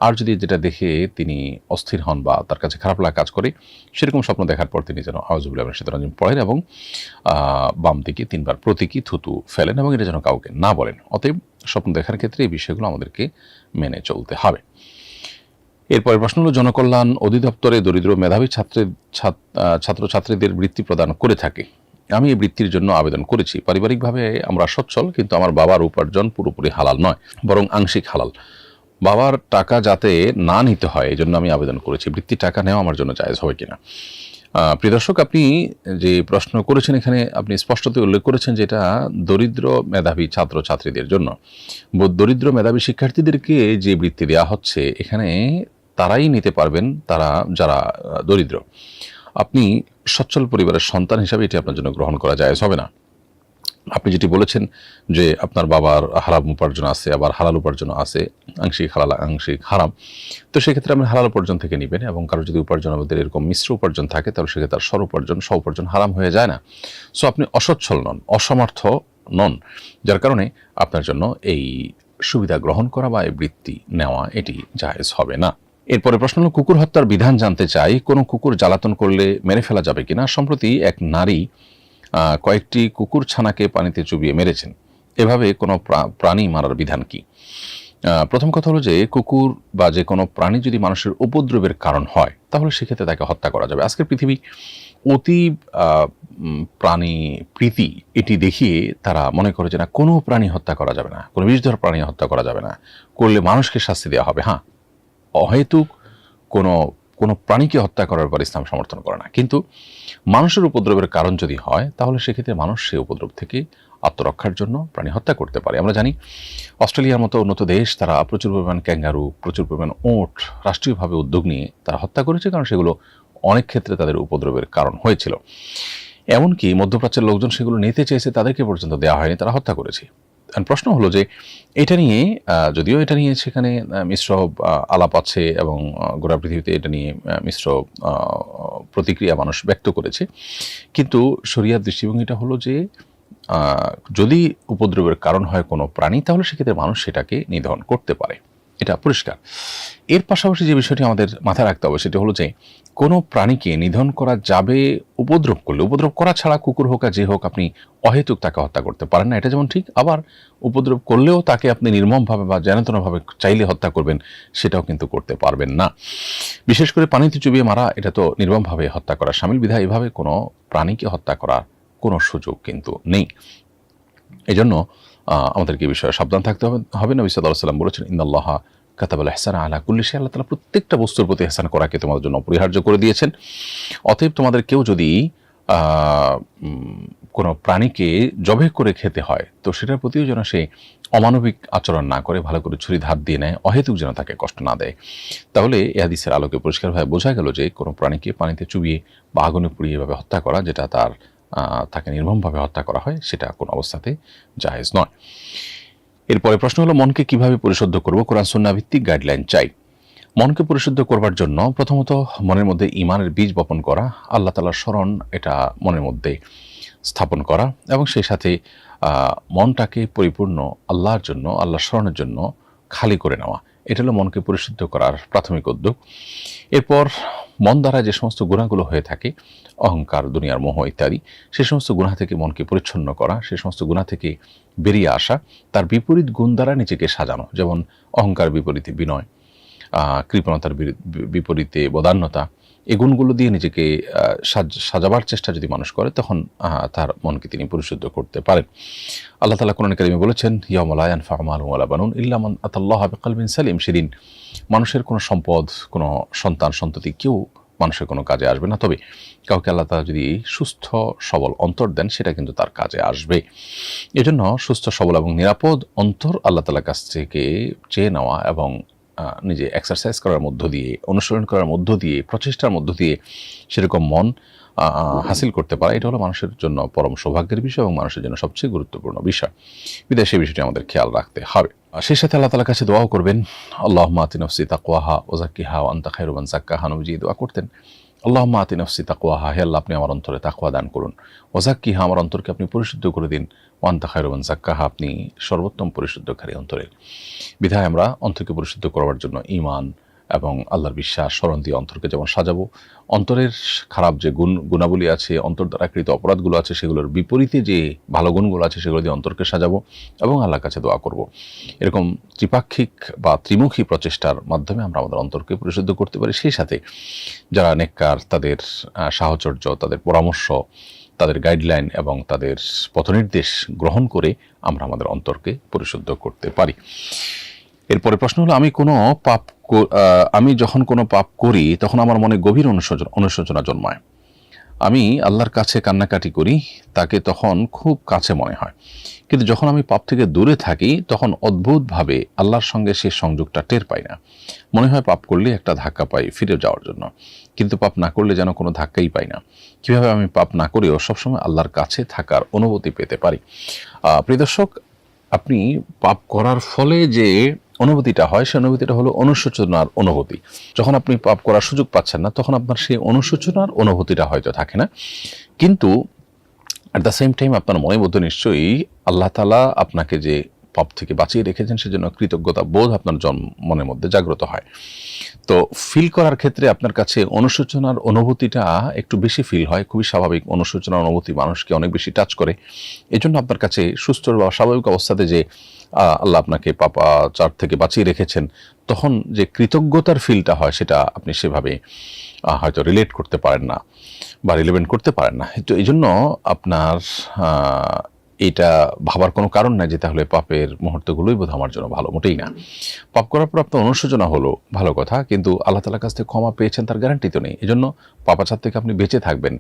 আর যদি যেটা দেখে তিনি অস্থির হন বা তার কাছে খারাপ লাগা কাজ করে, সেরকম স্বপ্ন দেখার পর তিনি যেন আউযু বিল্লাহি মিনাশ শাইতানির রাজিম পড়েন এবং বাম দিকে 3 বার প্রতীকী থুতু ফেলেন, এবং এটা যেন কাউকে না বলেন। অতএব স্বপ্ন দেখার ক্ষেত্রে এই বিষয়গুলো আমাদেরকে মেনে চলতে হবে। এরপরের প্রশ্ন হলো, জনকল্যাণ অধিদপ্তরে দরিদ্র মেধাবী ছাত্রছাত্রীদের বৃত্তি প্রদান করে থাকে। আমি এই বৃত্তির জন্য আবেদন করেছি। পারিবারিকভাবে আমরা সচ্ছল, কিন্তু আমার বাবার উপার্জন পুরোপুরি হালাল নয়, বরং আংশিক হালাল। বাবার টাকা যাতে না নিতে হয়, এই জন্য আমি আবেদন করেছি। বৃত্তির টাকা নেওয়া আমার জন্য জায়েজ হবে কিনা? প্রিয় দর্শক, আপনি যে প্রশ্ন করেছেন, এখানে আপনি স্পষ্টতই উল্লেখ করেছেন যে এটা দরিদ্র মেধাবী ছাত্রছাত্রীদের জন্য। দরিদ্র মেধাবী শিক্ষার্থীদেরকে যে বৃত্তি দেওয়া হচ্ছে, এখানে তারাই নিতে পারবেন যারা দরিদ্র। আপনি সচ্ছল পরিবারের সন্তান হিসাবে এটি আপনার জন্য গ্রহণ করা জায়েজ হবে না। আপনি যেটি বলেছেন যে আপনার বাবার হারাম উপার্জন আছে, আবার হালাল উপার্জন আছে, আংশিক হালাল আংশিক হারাম, তো সেক্ষেত্রে আপনি হালাল উপার্জন থেকে নেবেন। এবং কারো যদি উপার্জনের মধ্যে এরকম মিশ্র উপার্জন থাকে, তাহলে সেক্ষেত্রে তার স্ব উপার্জন হারাম হয়ে যায় না। সো আপনি অসচ্ছল নন, অসমর্থ নন, যার কারণে আপনার জন্য এই সুবিধা গ্রহণ করা বা এই বৃত্তি নেওয়া এটি জায়েজ হবে না। এরপরে প্রশ্ন হলো, কুকুর হত্যার বিধান জানতে চাই। কোনো কুকুর জ্বালাতন করলে মেরে ফেলা যাবে কিনা? সম্প্রতি এক নারী কয়েকটি কুকুর ছানাকে পানিতে চুবিয়ে মেরেছেন। এভাবে কোনো প্রাণী মারার বিধান কি? প্রথম কথা হলো যে, কুকুর বা যে কোনো প্রাণী যদি মানুষের উপদ্রবের কারণ হয়, তাহলে সেক্ষেত্রে তাকে হত্যা করা যাবে। আজকের পৃথিবী অতি প্রাণী প্রীতি এটি দেখিয়ে তারা মনে করে যে না, কোনো প্রাণী হত্যা করা যাবে না, কোনো বিষধর প্রাণী হত্যা করা যাবে না, করলে মানুষকে শাস্তি দেওয়া হবে। হ্যাঁ, অহেতুক কোনো কোনো প্রাণীকে হত্যা করার ব্যাপারে ইসলাম সমর্থন করে না। কিন্তু মানুষের উপদ্রবের কারণ যদি হয় তাহলে সেক্ষেত্রে মানুষ সেই উপদ্রব থেকে আত্মরক্ষার জন্য প্রাণী হত্যা করতে পারে। আমরা জানি অস্ট্রেলিয়ার মতো উন্নত দেশ তারা প্রচুর পরিমাণ ক্যাঙ্গারু, প্রচুর পরিমাণ ওট রাষ্ট্রীয়ভাবে উদ্যোগ নিয়ে তারা হত্যা করেছে, কারণ সেগুলো অনেক ক্ষেত্রে তাদের উপদ্রবের কারণ হয়েছিল। এমনকি মধ্যপ্রাচ্যের লোকজন সেগুলো নিতে চেয়েছে, তাদেরকে পর্যন্ত দেওয়া হয়নি, তারা হত্যা করেছে। প্রশ্ন হলো যে এটা নিয়ে যদিও এটা নিয়ে সেখানে মিশ্র আলাপ আছে এবং গোটা পৃথিবীতে এটা নিয়ে মিশ্র প্রতিক্রিয়া মানুষ ব্যক্ত করেছে, কিন্তু শরিয়ার দৃষ্টিভঙ্গিটা হলো যে যদি উপদ্রবের কারণ হয় কোনো প্রাণী তাহলে সেক্ষেত্রে মানুষ সেটাকে নিধন করতে পারে, এটা পরিষ্কার। এর পাশাপাশি যে বিষয়টি আমাদের মাথায় রাখতে হবে সেটা হলো যে কোনো প্রাণীকে নিধন করা যাবে উপদ্রব করলে। উপদ্রব করা ছাড়া কুকুর হোক আর যে হোক আপনি অহেতুক তাকে হত্যা করতে পারেন না, এটা যেমন ঠিক। আবার উপদ্রব করলেও তাকে আপনি নির্মমভাবে বা যেনতেনভাবে চাইলে হত্যা করবেন সেটাও কিন্তু করতে পারবেন না। বিশেষ করে পানিতে চুবিয়ে মারা, এটা তো নির্মমভাবে হত্যা করা শামিল, বিধায় এভাবে কোনো প্রাণীকে হত্যা করার কোনো সুযোগ কিন্তু নেই। এজন্য আমাদেরকে এই বিষয়ে সাবধান থাকতে হবে। নবী সাল্লাল্লাহু আলাইহি ওয়াসাল্লাম বলেছেন, ইন্নাল্লাহা কাতাবাল ইহসানা আলা কুল্লি শাই, আল্লাহ তাআলা প্রত্যেকটা বস্তুর প্রতি ইহসান করাকে তোমাদের জন্য অপরিহার্য করে দিয়েছেন। অতএব তোমাদের কেউ যদি কোনো প্রাণীকে জবাই করে খেতে হয় তো সেটার প্রতিও যেন সে অমানবিক আচরণ না করে, ভালো করে ছুরি ধার দিয়ে নেয়, অহেতুক যেন তাকে কষ্ট না দেয়। তাহলে এই হাদিসের আলোকে পরিষ্কারভাবে বোঝা গেল যে কোনো প্রাণীকে পানিতে চুবিয়ে বা আগুনে পুড়িয়ে এভাবে হত্যা করা, যেটা তাকে নির্মমভাবে হত্যা করা হয়, সেটা কোনো অবস্থাতে জায়েজ নয়। এরপরে প্রশ্ন হলো, মনকে কিভাবে পরিশুদ্ধ করব? কোরআন সুন্নাহ ভিত্তিক গাইডলাইন চাই। মনকে পরিশুদ্ধ করবার জন্য প্রথমত মনের মধ্যে ঈমানের বীজ বপন করা, আল্লাহ তাআলার স্মরণ এটা মনের মধ্যে স্থাপন করা এবং সেই সাথে মনটাকে পরিপূর্ণ আল্লাহর জন্য, আল্লাহর স্মরণের জন্য খালি করে নেওয়া, এটা হলো মনকে পরিশুদ্ধ করার প্রাথমিক উদ্যোগ। এরপর মন দ্বারা যে সমস্ত গুনাহগুলো হয়ে থাকে, অহংকার, দুনিয়ার মোহ ইত্যাদি, সে সমস্ত গুনাহ থেকে মনকে পরিচ্ছন্ন করা, সে সমস্ত গুনাহ থেকে বেরিয়ে আসা, তার বিপরীত গুণ দ্বারা নিজেকে সাজানো, যেমন অহংকার বিপরীতে বিনয়, কৃপণতার বিপরীতে বদান্যতা, এই গুণগুলো দিয়ে নিজেকে সাজাবার চেষ্টা যদি মানুষ করে তখন তার মনকে তিনি পরিশুদ্ধ করতে পারেন। আল্লাহ তাআলা কোরআনে কারিমে বলেছেন, ইয়াউমা লা ইয়ানফাউ মালুন ওয়ালা বানুন ইল্লা মান আতাল্লাহা বিকলবিন সালিম, সেদিন মানুষের কোনো সম্পদ, কোনো সন্তান সন্ততি কেউ মানুষের কোনো কাজে আসবে না, তবে কাউকে আল্লাহ তাআলা যদি সুস্থ সবল অন্তর দেন সেটা কিন্তু তার কাজে আসবে। এজন্য সুস্থ সবল এবং নিরাপদ অন্তর আল্লাহ তাআলার কাছ থেকে চেয়ে নেওয়া এবং নিজে এক্সারসাইজ করার মধ্য দিয়ে, অনুসরণ করার মধ্য দিয়ে, প্রচেষ্টার মধ্য দিয়ে সেরকম মন হাসিল করতে পারা, এটা হলো মানুষের জন্য পরম সৌভাগ্যের বিষয় এবং মানুষের জন্য সবচেয়ে গুরুত্বপূর্ণ বিষয়। বিধায় সেই বিষয়টি আমাদের খেয়াল রাখতে হবে। সেই সাথে আল্লাহ তাআলার কাছে দোয়াও করবেন, আল্লাহুম্মা আতি নাফসি তাকওয়াহা ওয়া যাক্কিহা ওয়া আনতা খায়রু মান যাক্কাহা। নবীজি দোয়া করতেন, আল্লাহুম্মা আতি নাফসি তাকওয়াহা, হে আল্লাহ আপনি আমার অন্তরে তাকওয়া দান করুন, ওয়া যাক্কিহা, আমার অন্তরকে আপনি পরিশুদ্ধ করে দিন, ওয়া আনতা খায়রু মান যাক্কাহা, আপনি সর্বোত্তম পরিশুদ্ধকারী অন্তরের। বিধায় আমরা অন্তরকে পরিশুদ্ধ করবার জন্য ঈমান এবং আল্লাহর বিশ্বাস, স্মরণ দিয়ে অন্তরকে যেমন সাজাবো, অন্তরের খারাপ যে গুণাবলী আছে, অন্তর দ্বারা কৃত অপরাধগুলো আছে, সেগুলোর বিপরীতে যে ভালো গুণগুলো আছে সেগুলো দিয়ে অন্তরকে সাজাবো এবং আল্লাহর কাছে দোয়া করব। এরকম ত্রিপাক্ষিক বা ত্রিমুখী প্রচেষ্টার মাধ্যমে আমরা আমাদের অন্তরকে পরিশুদ্ধ করতে পারি। সেই সাথে যারা নেককার, তাদের সাহচর্য, তাদের পরামর্শ, তাদের গাইডলাইন এবং তাদের পথনির্দেশ গ্রহণ করে আমরা আমাদের অন্তরকে পরিশুদ্ধ করতে পারি। এরপরে প্রশ্ন হলো, আমি যখন কোনো পাপ করি তখন আমার মনে গভীর অনুশোচনা জন্মায়। আমি আল্লাহর কাছে কান্নাকাটি করি, তাকে তখন খুব কাছে মনে হয়, কিন্তু যখন আমি পাপ থেকে দূরে থাকি তখন অদ্ভুতভাবে আল্লাহর সঙ্গে সেই সংযোগটা টের পাই না। মনে হয় পাপ করলে একটা ধাক্কা পাই ফিরে যাওয়ার জন্য, কিন্তু পাপ না করলে যেন কোনো ধাক্কাই পাই না। কিভাবে আমি পাপ না করেও সবসময় আল্লাহর কাছে থাকার অনুভূতি পেতে পারি? প্রিয় দর্শক, আপনি পাপ করার ফলে যে অনুভূতিটা হয় সে অনুভূতিটা হলো অনুশোচনার অনুভূতি। যখন আপনি পাপ করার সুযোগ পাচ্ছেন না তখন আপনার সেই অনুশোচনার অনুভূতিটা হয়তো থাকে না, কিন্তু অ্যাট দ্য সেম টাইম আপনার মনের মধ্যে নিশ্চয়ই আল্লাহ তাআলা আপনাকে যে পাপ থেকে বাঁচিয়ে রেখেছেন সেজন্য কৃতজ্ঞতা বোধ আপনার মনের মধ্যে জাগ্রত হয়। তো ফিল করার ক্ষেত্রে আপনার কাছে অনুশোচনার অনুভূতিটা একটু বেশি ফিল হয়, খুবই স্বাভাবিক। অনুশোচনার অনুভূতি মানুষকে অনেক বেশি টাচ করে। এজন্য আপনার কাছে সুস্থ বা স্বাভাবিক অবস্থাতে যে আল্লাহ আপনাকে পাপাচার থেকে বাঁচিয়ে রেখেছেন, তখন যে কৃতজ্ঞতার ফিলটা হয় সেটা আপনি সেভাবে হয়তো রিলেট করতে পারেন না বা রিলেভেন্ট করতে পারেন না। তো এই জন্য আপনার এটা ভাবার কোনো কারণ নাই যে তাহলে পাপের মুহূর্তগুলোই বোধ আমার জন্য ভালো, মোটেই না। পাপ করার পর আপনার অনুশোচনা হলো ভালো কথা, কিন্তু আল্লাহ তাআলার কাছ থেকে ক্ষমা পেয়েছেন তার গ্যারান্টি তো নেই। এজন্য পাপাচার থেকে আপনি বেঁচে থাকবেন,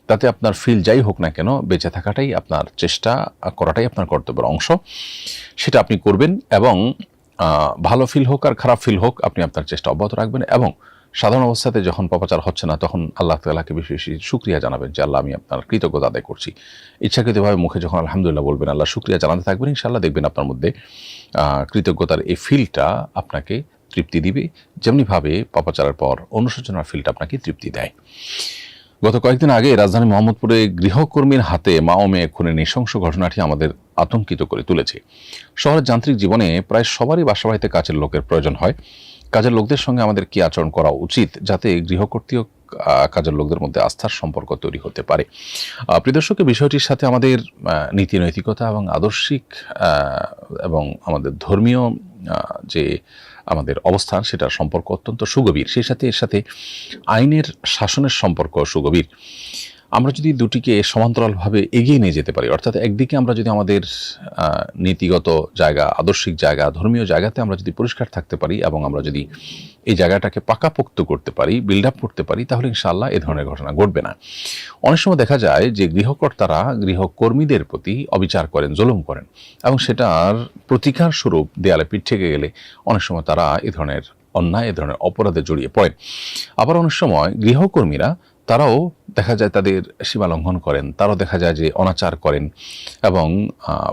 তাতে আপনার ফিল যাই হোক না কেন, বেঁচে থাকাটাই আপনার চেষ্টা করাটাই আপনার কর্তব্যের অংশ, সেটা আপনি করবেন। এবং ভালো ফিল হোক আর খারাপ ফিল হোক, আপনি আপনার চেষ্টা অব্যাহত রাখবেন। এবং সাধারণ অবস্থাতে যখন পাপাচার হচ্ছে না, তখন আল্লাহ তাআলাকে বেশি বেশি শুকরিয়া জানাবেন যে আল্লাহ, আমি আপনার কৃতজ্ঞতা আদায় করছি। ইচ্ছাকৃতভাবে মুখে যখন আলহামদুলিল্লাহ বলবেন, আল্লাহ শুকরিয়া জানাতে থাকবেন, ইনশাআল্লাহ দেখবেন আপনার মধ্যে কৃতজ্ঞতার এই ফিলটা আপনাকে তৃপ্তি দিবে, যেমনিভাবে পাপাচারের পর অনুশোচনার ফিলটা আপনাকে তৃপ্তি দেয়। গত কয়েকদিন আগে রাজধানী মোহাম্মদপুরে গৃহকর্মীর হাতে মা ও মেয়ে খুনের নৃশংস ঘটনাটি আমাদের আতঙ্কিত করে তুলেছে। শহরের যান্ত্রিক জীবনে প্রায় সবারই বাসাবাড়িতে কাজের লোকের প্রয়োজন হয়। কাজের লোকদের সঙ্গে আমাদের কি আচরণ করা উচিত, যাতে গৃহকর্তী ও কাজের লোকদের মধ্যে আস্থার সম্পর্ক তৈরি হতে পারে? প্রিয় দর্শক, বিষয়টির সাথে আমাদের নীতি নৈতিকতা এবং আদর্শিক এবং আমাদের ধর্মীয় যে আমাদের অবস্থান, সেটার সম্পর্ক অত্যন্ত সুগভীর। সেই সাথে এর সাথে আইনের শাসনের সম্পর্ক সুগভীর। আমরা যদি দুটিকে সমান্তরালভাবে এগিয়ে নিয়ে যেতে পারি, অর্থাৎ একদিকে আমরা যদি আমাদের নীতিগত জায়গা, আদর্শিক জায়গা, ধর্মীয় জায়গাতে আমরা যদি পরিষ্কার থাকতে পারি এবং আমরা যদি এই জায়গাটাকে পাকাপোক্ত করতে পারি, বিল্ড আপ করতে পারি, তাহলে ইনশাআল্লাহ এ ধরনের ঘটনা ঘটবে না। অনেক সময় দেখা যায় যে গৃহকর্তারা গৃহকর্মীদের প্রতি অবিচার করেন, জুলুম করেন, এবং সেটার প্রতিকার স্বরূপ দেয়ালে পিঠ থেকে গেলে অনেক সময় তারা এ ধরনের অন্যায়, এ ধরনের অপরাধে জড়িয়ে পড়েন। আবার অনেক সময় গৃহকর্মীরা তারাও দেখা যায় তাদের সীমা লঙ্ঘন করেন, তারাও দেখা যায় যে অনাচার করেন, এবং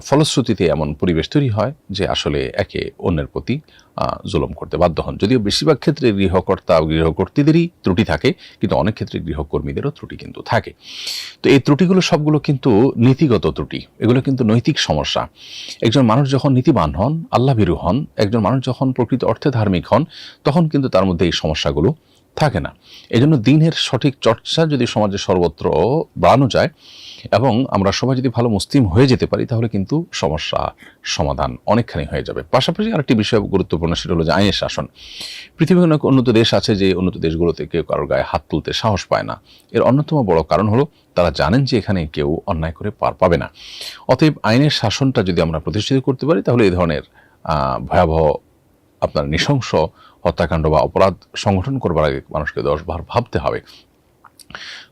ফলশ্রুতিতে এমন পরিবেশ তৈরি হয় যে আসলে একে অন্যের প্রতি জুলুম করতে বাধ্য হন। যদিও বেশিরভাগ ক্ষেত্রে গৃহকর্তা ও গৃহকর্তীদেরই ত্রুটি থাকে, কিন্তু অনেক ক্ষেত্রে গৃহকর্মীদেরও ত্রুটি কিন্তু থাকে। তো এই ত্রুটিগুলো সবগুলো কিন্তু নীতিগত ত্রুটি, এগুলো কিন্তু নৈতিক সমস্যা। একজন মানুষ যখন নীতিবান হন, আল্লাহভীরু হন, একজন মানুষ যখন প্রকৃত অর্থে ধার্মিক হন, তখন কিন্তু তার মধ্যে এই সমস্যাগুলো থাকে না। এজন্য দিনের সঠিক চর্চা যদি সমাজে সর্বত্র বাড়ানো যায় এবং আমরা সবাই যদি ভালো মুসলিম হয়ে যেতে পারি, তাহলে কিন্তু সমস্যা সমাধান অনেকখানি হয়ে যাবে। পাশাপাশি আরেকটি বিষয় গুরুত্বপূর্ণ, সেটা হলো যে আইনের শাসন। পৃথিবীর অনেক উন্নত দেশ আছে যে উন্নত দেশগুলোতে কেউ কারোর গায়ে হাত তুলতে সাহস পায় না। এর অন্যতম বড় কারণ হলো তারা জানেন যে এখানে কেউ অন্যায় করে পার পাবে না। অতএব আইনের শাসনটা যদি আমরা প্রতিষ্ঠিত করতে পারি, তাহলে এই ধরনের ভয়াবহ আপনার নৃশংস হত্যাকাণ্ড বা অপরাধ সংগঠন করবার আগে মানুষকে 10 বার ভাবতে হবে।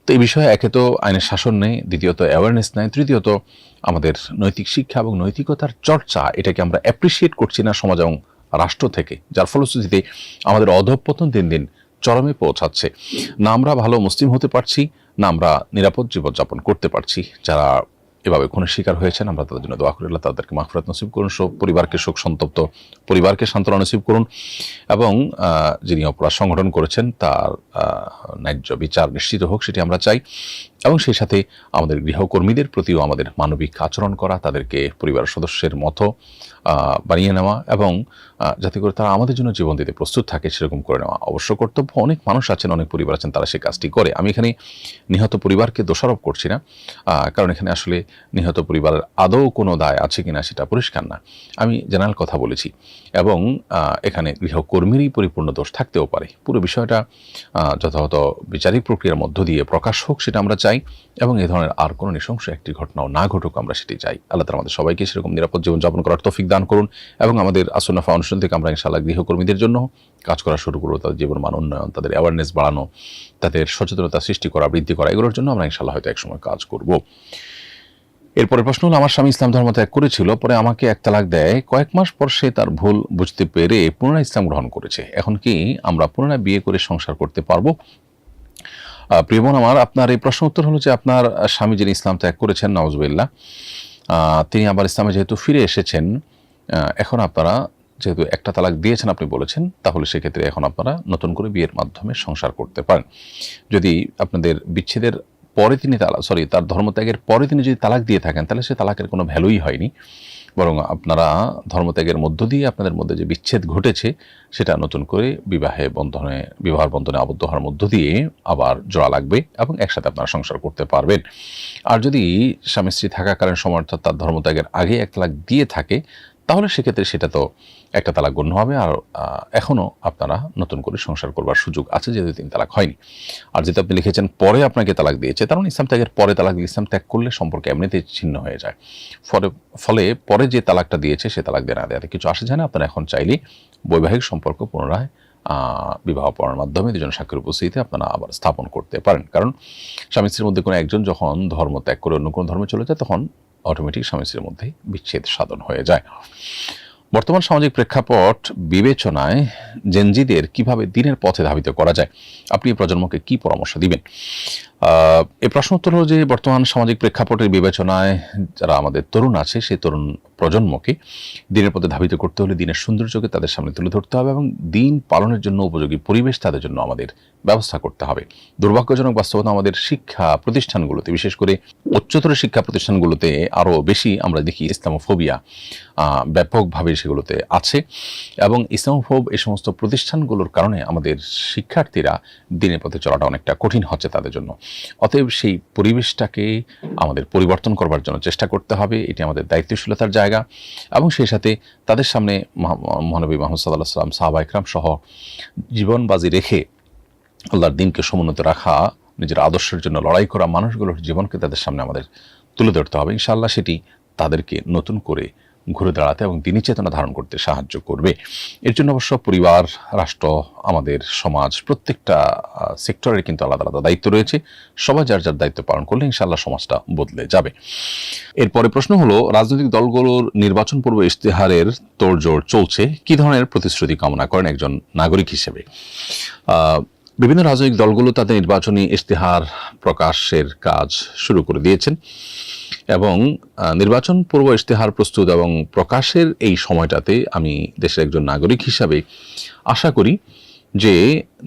তো এই বিষয়ে একে তো আইনের শাসন নেই, দ্বিতীয়ত অ্যাওয়ারনেস নেই, তৃতীয়ত আমাদের নৈতিক শিক্ষা এবং নৈতিকতার চর্চা, এটাকে আমরা অ্যাপ্রিসিয়েট করছি না সমাজ এবং রাষ্ট্র থেকে, যার ফলশ্রুতিতে আমাদের অধঃপতন দিন দিন চরমে পৌঁছাচ্ছে। না আমরা ভালো মুসলিম হতে পারছি, না আমরা নিরাপদ জীবনযাপন করতে পারছি। যারা এভাবে খুনের শিকার হয়েছেন, আমরা তাদের জন্য দোয়া করি, আল্লাহ তাদেরকে মাগফিরাত নসিব করুন, পরিবারকে শোক সন্তপ্ত পরিবারকে সান্ত্বনা নসিব করুন, এবং যিনি অপরাধ সংগঠন করেছেন তার ন্যায্য বিচার নিশ্চিত হোক, সেটি আমরা চাই। এবং সেই সাথে আমাদের গৃহকর্মীদের প্রতিও আমাদের মানবিক আচরণ করা, তাদেরকে পরিবার সদস্যের মতো বানিয়ে নেওয়া, এবং যাতে করে তারা আমাদের জন্য জীবন দিতে প্রস্তুত থাকে সেরকম করে নেওয়া অবশ্য কর্তব্য। অনেক মানুষ আছেন, অনেক পরিবার আছেন, তারা সেই কাজটি করে। আমি এখানে নিহত পরিবারকে দোষারোপ করছি না, কারণ এখানে আসলে নিহত পরিবারের আদৌ কোনো দায় আছে কিনা সেটা পরিষ্কার না। আমি জেনারেল কথা বলেছি, এবং এখানে গৃহকর্মীরই পরিপূর্ণ দোষ থাকতেও পারে। পুরো বিষয়টা যথাযথ বিচারিক প্রক্রিয়ার মধ্য দিয়ে প্রকাশ হোক, সেটা আমরা চাই, এবং এ ধরনের আর কোনো নৃশংস একটি ঘটনাও না ঘটুক, আমরা সেটি চাই। আল্লাহ তাআলা আমাদের সবাইকে সেরকম নিরাপদ জীবনযাপন করার তৌফিক দান করুন, এবং আমাদের আসন্না ফাউন্ডেশন থেকে আমরা ইনশাআল্লাহ গৃহকর্মীদের জন্য কাজ করা শুরু করব। তাদের জীবন মান উন্নয়ন, তাদের অ্যাওয়ারনেস বাড়ানো, তাদের সচেতনতা সৃষ্টি করা, বৃদ্ধি করা, এগুলোর জন্য আমরা ইনশাআল্লাহ হয়তো একসময় কাজ করব। এরপরে প্রশ্ন হলো, আমার স্বামী ইসলাম ধর্ম ত্যাগ করেছিল, পরে আমাকে এক তালাক দেয়। কয়েক মাস পর সে তার ভুল বুঝতে পেরে পুনরায় ইসলাম গ্রহণ করেছে। এখন কি আমরা পুনরায় বিয়ে করে সংসার করতে পারবো? প্রিয় বোন আমার, আপনার এই প্রশ্ন উত্তর হলো যে আপনার স্বামী যিনি ইসলাম ত্যাগ করেছেন, নাউজুবিল্লাহ, তিনি আবার ইসলামে যেহেতু ফিরে এসেছেন, এখন আপনারা যেহেতু একটা তালাক দিয়েছেন আপনি বলেছেন, তাহলে সেক্ষেত্রে এখন আপনারা নতুন করে বিয়ের মাধ্যমে সংসার করতে পারেন। যদি আপনাদের বিচ্ছেদের পরে তিনি তার ধর্মত্যাগের পরে তিনি যদি তালাক দিয়ে থাকেন, তাহলে সে তালাকের কোনো ভ্যালুই হয়নি, বরং আপনারা ধর্মত্যাগের মধ্য দিয়ে আপনাদের মধ্যে যে বিচ্ছেদ ঘটেছে সেটা নতুন করে বিবাহ বন্ধনে আবদ্ধ হওয়ার মধ্য দিয়ে আবার জোড়া লাগবে, এবং একসাথে আপনারা সংসার করতে পারবেন। আর যদি স্বামী স্ত্রী থাকাকালীন সময়, অর্থাৎ তার ধর্মত্যাগের আগে এক তালাক দিয়ে থাকে, তাহলে সেক্ষেত্রে সেটা তো একটা তালাক গণ্য হবে। আর এখনও আপনারা নতুন করে সংসার করবার সুযোগ আছে, যেহেতু 3 তালাক হয়নি। আর যেটা আপনি লিখেছেন পরে আপনাকে তালাক দিয়েছে, তার মানে ইসলাম ত্যাগের পরে তালাক দিয়ে, ইসলাম ত্যাগ করলে সম্পর্ক এমনিতেই ছিন্ন হয়ে যায়। ফলে পরে যে তালাকটা দিয়েছে সে তালাক দেওয়া না দেওয়াতে কিছু আসে যায় না। আপনারা এখন চাইলে বৈবাহিক সম্পর্ক পুনরায় বিবাহ পড়ার মাধ্যমে দুজন সাক্ষীর উপস্থিতিতে আপনারা আবার স্থাপন করতে পারেন। কারণ স্বামী স্ত্রীর মধ্যে কোনো একজন যখন ধর্ম ত্যাগ করে অন্য কোনো ধর্মে চলে যায়, তখন অটোমেটিক স্বামী স্ত্রীর মধ্যে বিচ্ছেদ সাধন হয়ে যায়। বর্তমান সামাজিক প্রেক্ষাপট বিবেচনায় জেনজিদের কিভাবে দিনের পথে ধাবিত করা যায়, আপনি এই প্রজন্মকে কি পরামর্শ দিবেন? এই প্রশ্ন উত্তর হলো যে বর্তমান সামাজিক প্রেক্ষাপটের বিবেচনায় যারা আমাদের তরুণ আছে, সেই তরুণ প্রজন্মকে দিনের পথে ধাবিত করতে হলে দিনের সৌন্দর্যকে তাদের সামনে তুলে ধরতে হবে এবং দিন পালনের জন্য উপযোগী পরিবেশ তাদের জন্য আমাদের ব্যবস্থা করতে হবে। দুর্ভাগ্যজনক বাস্তবতা, আমাদের শিক্ষা প্রতিষ্ঠানগুলোতে, বিশেষ করে উচ্চতর শিক্ষা প্রতিষ্ঠানগুলোতে আরও বেশি আমরা দেখি ইসলামোফোবিয়া ব্যাপকভাবে সেগুলোতে আছে এবং ইসলামোফোব এই সমস্ত প্রতিষ্ঠানগুলোর কারণে আমাদের শিক্ষার্থীরা দিনের পথে চলাটা অনেকটা কঠিন হচ্ছে তাদের জন্য। অতএব সেই পরিবেশটাকে আমাদের পরিবর্তন করবার জন্য চেষ্টা করতে হবে। এটি আমাদের দায়িত্বশীলতার জায়গা এবং সেই সাথে তাদের সামনে মহানবী মুহাম্মদ সাল্লাল্লাহু আলাইহি ওয়াসাল্লাম, সাহাবা ইকরাম সহ জীবন বাজি রেখে আল্লাহর দ্বীনকে সমুন্নত রাখা, নিজের আদর্শের জন্য লড়াই করা মানুষগুলোর জীবনকে তাদের সামনে আমাদের তুলে ধরতে হবে। ইনশাআল্লাহ সেটি তাদেরকে নতুন করে ঘুরে দাঁড়াতে এবং দিনী চেতনা ধারণ করতে সাহায্য করবে। এর জন্য অবশ্য পরিবার, রাষ্ট্র, আমাদের সমাজ, প্রত্যেকটা সেক্টরের কিন্তু আলাদা আলাদা দায়িত্ব রয়েছে। সবাই যার যার দায়িত্ব পালন করলে ইনশাআল্লাহ সমাজটা বদলে যাবে। এরপরে প্রশ্ন হলো, রাজনৈতিক দলগুলোর নির্বাচন পূর্ব ইশতেহারের তোড়জোড় চলছে, কি ধরনের প্রতিশ্রুতি কামনা করেন একজন নাগরিক হিসেবে? বিভিন্ন রাজনৈতিক দলগুলো তাদের নির্বাচনী ইশতেহার প্রকাশের কাজ শুরু করে দিয়েছেন এবং নির্বাচন পূর্ব ইশতেহার প্রস্তুত এবং প্রকাশের এই সময়টাতে আমি দেশের একজন নাগরিক হিসাবে আশা করি যে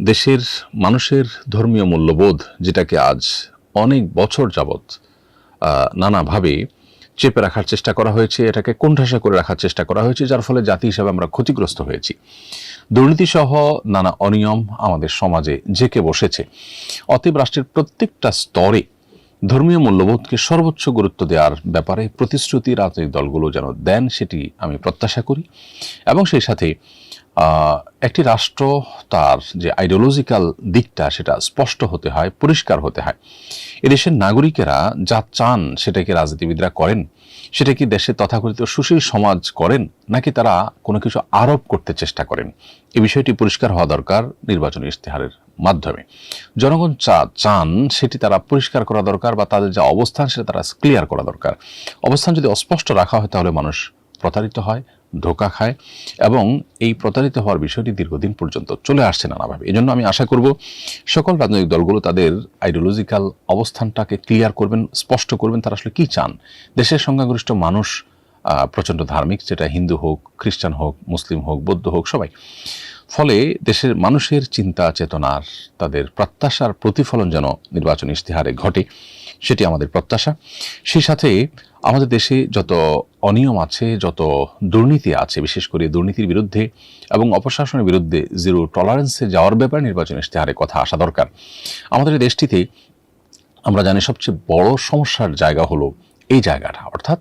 দেশের মানুষের ধর্মীয় মূল্যবোধ, যেটাকে আজ অনেক বছর যাবৎ নানাভাবে চেপে রাখার চেষ্টা করা হয়েছে, এটাকে কোণঠাসা করে রাখার চেষ্টা করা হয়েছে, যার ফলে জাতি হিসাবে আমরা ক্ষতিগ্রস্ত হয়েছি। দুর্নীতিসহ নানা অনিয়ম আমাদের সমাজে জেঁকে বসেছে। অতএব রাষ্ট্রের প্রত্যেকটা স্তরে ধর্মীয় মূল্যবোধকে সর্বোচ্চ গুরুত্ব দেওয়ার ব্যাপারে প্রতিশ্রুতি রাজনৈতিক দলগুলো যেন দেন, সেটি আমি প্রত্যাশা করি। এবং সেই সাথে একটি রাষ্ট্র তার যে আইডিওলজিক্যাল দিকটা, সেটা স্পষ্ট হতে হয়, পরিষ্কার হতে হয়। এদেশের নাগরিকেরা যা চান সেটাকে রাজনীতিবিদরা করেন, সেটা কি দেশে তথাকথিত সুশীল সমাজ করেন, নাকি তারা কোনো কিছু আরোপ করতে চেষ্টা করেন? এই বিষয়টি পরিষ্কার হওয়া দরকার নির্বাচনী ইশতেহারের মাধ্যমে। জনগণ চান সেটি তারা পরিষ্কার করা দরকার, বা তাদের যা অবস্থান সেটা তারা ক্লিয়ার করা দরকার। অবস্থান যদি অস্পষ্ট রাখা হয় তাহলে মানুষ প্রতারিত হয়, ধোঁকা খায় এবং এই প্রতারিত হওয়ার বিষয়টি দীর্ঘদিন পর্যন্ত চলে আসছে নানাভাবে। এই জন্য আমি আশা করব সকল রাজনৈতিক দলগুলো তাদের আইডিওলজিক্যাল অবস্থানটাকে ক্লিয়ার করবেন, স্পষ্ট করবেন তারা আসলে কী চান। দেশের সংখ্যাগরিষ্ঠ মানুষ প্রচণ্ড ধার্মিক, সেটা হিন্দু হোক, খ্রিস্টান হোক, মুসলিম হোক, বৌদ্ধ হোক, সবাই। ফলে দেশের মানুষের চিন্তা চেতনার, তাদের প্রত্যাশার প্রতিফলন যেন নির্বাচনী ইশতেহারে ঘটে, সেটি আমাদের প্রত্যাশা। সেই সাথে আমাদের দেশে যত অনিয়ম আছে, যত দুর্নীতি আছে, বিশেষ করে দুর্নীতির বিরুদ্ধে এবং অপশাসনের বিরুদ্ধে জিরো টলারেন্সে যাওয়ার ব্যাপারে নির্বাচনী ইশতেহারে কথা আসা দরকার। আমাদের এই দেশটিতে আমরা জানি সবচেয়ে বড় সমস্যার জায়গা হলো এই জায়গাটা, অর্থাৎ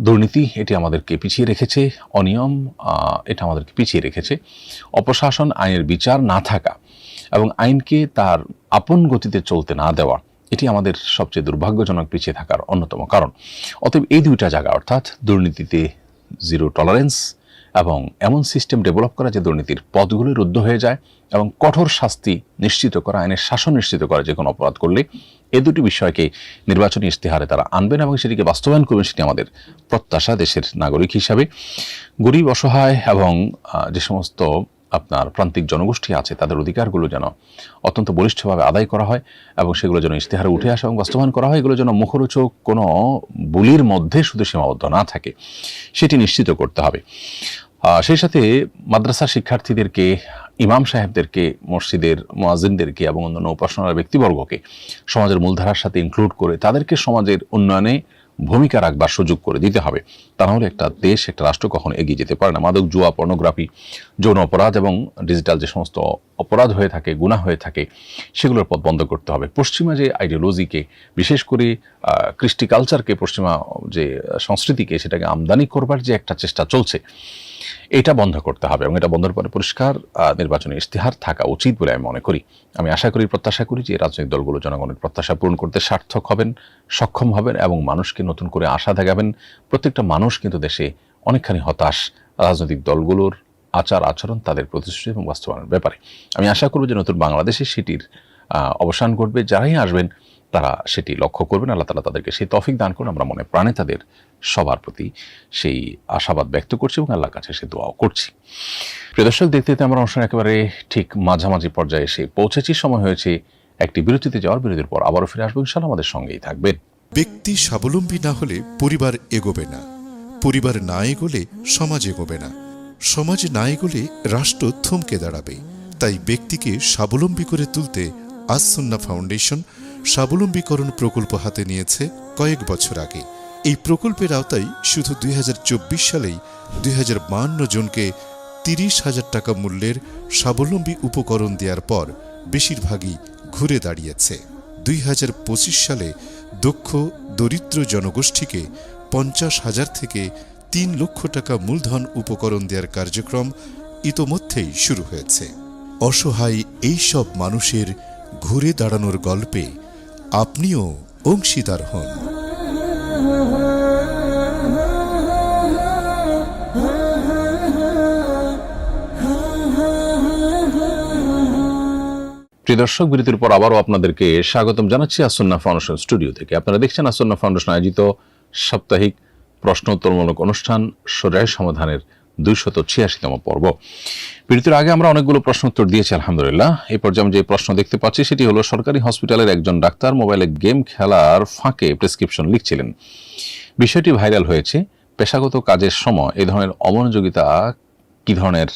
দুর্নীতি, এটি আমাদেরকে পিছিয়ে রেখেছে। অনিয়ম, এটা আমাদেরকে পিছিয়ে রেখেছে। অপশাসন, আইনের বিচার না থাকা এবং আইনকে তার আপন গতিতে চলতে না দেওয়া, এটি আমাদের সবচেয়ে দুর্ভাগ্যজনক পিছিয়ে থাকার অন্যতম কারণ। অতএব এই দুইটা জায়গা, অর্থাৎ দুর্নীতিতে জিরো টলারেন্স এবং এমন সিস্টেম ডেভেলপ করা যে দুর্নীতির পথগুলি রুদ্ধ হয়ে যায় এবং কঠোর শাস্তি নিশ্চিত করা, আইনের শাসন নিশ্চিত করা যে কোনো অপরাধ করলে, এই দুটি বিষয়কে নির্বাচনী ইশতেহারে তারা আনবেন এবং সেটিকে বাস্তবায়ন করবেন, সেটি আমাদের প্রত্যাশা দেশের নাগরিক হিসাবে। গরিব, অসহায় এবং যে সমস্ত আপনার প্রান্তিক জনগোষ্ঠী আছে, তাদের অধিকারগুলো যেন অত্যন্ত বলিষ্ঠভাবে আদায় করা হয় এবং সেগুলো যেন ইশতেহারে উঠে আসে এবং বাস্তবায়ন করা হয়। এগুলো যেন মুখরোচক কোনো বুলির মধ্যে শুধু সীমাবদ্ধ না থাকে, সেটি নিশ্চিত করতে হবে। সেই সাথে মাদ্রাসা শিক্ষার্থীদেরকে, ইমাম সাহেবদেরকে, মসজিদের মুয়াজ্জিনদেরকে এবং অন্যান্য উপাসনার ব্যক্তিবর্গকে সমাজের মূলধারার সাথে ইনক্লুড করে তাদেরকে সমাজের উন্নয়নে ভূমিকা রাখবার সুযোগ করে দিতে হবে। তা নাহলে একটা দেশ, একটা রাষ্ট্র কখনো এগিয়ে যেতে পারে না। মাদক, জুয়া, পর্নোগ্রাফি, যৌন অপরাধ এবং ডিজিটাল যে সমস্ত অপরাধ হয়ে থাকে, গুনাহ হয়ে থাকে, সেগুলোর পথ বন্ধ করতে হবে। পশ্চিমা যে আইডিওলজিকে, বিশেষ করে কৃষ্টি কালচারকে, পশ্চিমা যে সংস্কৃতিকে, সেটাকে আমদানি করবার যে একটা চেষ্টা চলছে, এটা বন্ধ করতে হবে এবং এটা বন্ধের পরে পরিষ্কার নির্বাচনী ইশতেহার থাকা উচিত বলে আমি মনে করি। আমি আশা করি, প্রত্যাশা করি যে রাজনৈতিক দলগুলো জনগণের প্রত্যাশা পূরণ করতে সার্থক হবেন, সক্ষম হবেন এবং মানুষকে নতুন করে আশা দেখাবেন। প্রত্যেকটা মানুষ কিন্তু দেশে অনেকখানি হতাশ রাজনৈতিক দলগুলোর আচার আচরণ, তাদের প্রতিশ্রুতি এবং বাস্তবায়নের ব্যাপারে। আমি আশা করব যে নতুন বাংলাদেশে সেটির অবসান ঘটবে। যারাই আসবেন তারা সেটি লক্ষ্য করবেন। আল্লাহ তাআলা তাদেরকে সেই তৌফিক দান করুন। আমরা মনে প্রাণে তাদের সবার প্রতি সেই আশাবাদ ব্যক্ত করছি এবং আল্লাহর কাছে সে দোয়াও করছি। প্রিয় দর্শক, দেখতে দেখতে আমরা অনুষ্ঠান একেবারে ঠিক মাঝামাঝি পর্যায়ে এসে পৌঁছেছি। সময় হয়েছে একটি বিরতিতে যাওয়ার। বিরতির পর আবারও ফিরে আসবো ইনশাআল্লাহ। আমাদের সঙ্গেই থাকবেন। ব্যক্তি স্বাবলম্বী না হলে পরিবার এগোবে না, পরিবার না এগোলে সমাজ এগোবে না, সমাজ না এগোলে রাষ্ট্র থমকে দাঁড়াবে। তাই ব্যক্তিকে স্বাবলম্বী করে তুলতে আস সুন্নাহ ফাউন্ডেশন স্বাবলম্বীকরণ প্রকল্প হাতে নিয়েছে কয়েক বছর আগে। এই প্রকল্পের আওতায় শুধু 2024 সালেই 2052 জনকে 30,000 টাকা মূল্যের স্বাবলম্বী উপকরণ দেওয়ার পর বেশিরভাগই ঘুরে দাঁড়িয়েছে। 2025 সালে দক্ষ দরিদ্র জনগোষ্ঠীকে 50,000 থেকে 3 লক্ষ টাকা মূলধন উপকরণ দেওয়ার কার্যক্রম ইতোমধ্যেই শুরু হয়েছে। অসহায় এই সব মানুষের ঘুরে দাঁড়ানোর গল্পে আপনিও অংশীদার হন। প্রিয় দর্শক, বিরতির পর আবারও আপনাদেরকে স্বাগতম জানাচ্ছি আস সুন্নাহ ফাউন্ডেশন স্টুডিও থেকে। আপনারা দেখছেন আস সুন্নাহ ফাউন্ডেশন আয়োজিত সাপ্তাহিক প্রশ্নোত্তরমূলক অনুষ্ঠান সোজাই সমাধানের 286তম পর্ব। বিরতির আগে আমরা অনেকগুলো প্রশ্ন উত্তর দিয়েছি আলহামদুলিল্লাহ। এই পর্যায়ে আমি যে প্রশ্ন দেখতে পাচ্ছি সেটি হলো, সরকারি হসপিটালের একজন ডাক্তার মোবাইলে গেম খেলার ফাঁকে প্রেসক্রিপশন লিখছিলেন। বিষয়টি ভাইরাল হয়েছে। পেশাগত কাজের সময় এই ধরনের অমনোযোগিতা কি ধরনের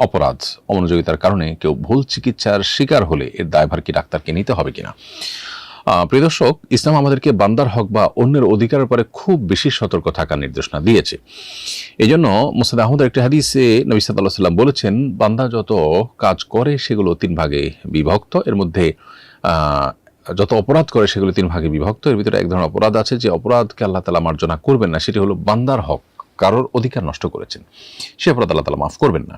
অপরাধ? অমনোযোগিতার কারণে কেউ ভুল চিকিৎসার শিকার হলে এর দায়ভার কি ডাক্তারকে নিতে হবে কিনা? প্রিয় দর্শক, ইসলাম আমাদেরকে বান্দার হক বা অন্যের অধিকারের উপরে খুব বেশি সতর্ক থাকার নির্দেশনা দিয়েছে। এই জন্য মুসনাদ আহমদের একটি হাদিসে নবী সাল্লাল্লাহু আলাইহি ওয়াসাল্লাম বলেছেন, বান্দা যত কাজ করে সেগুলো 3 ভাগে বিভক্ত। এর মধ্যে যত অপরাধ করে সেগুলো 3 ভাগে বিভক্ত। এর ভিতরে এক ধরনের অপরাধ আছে যে অপরাধকে আল্লাহ তাআলা মার্জনা করবেন না, সেটি হলো বান্দার হক, কারোর অধিকার নষ্ট করেছেন, সে অপরাধ আল্লাহ তাআলা মাফ করবেন না।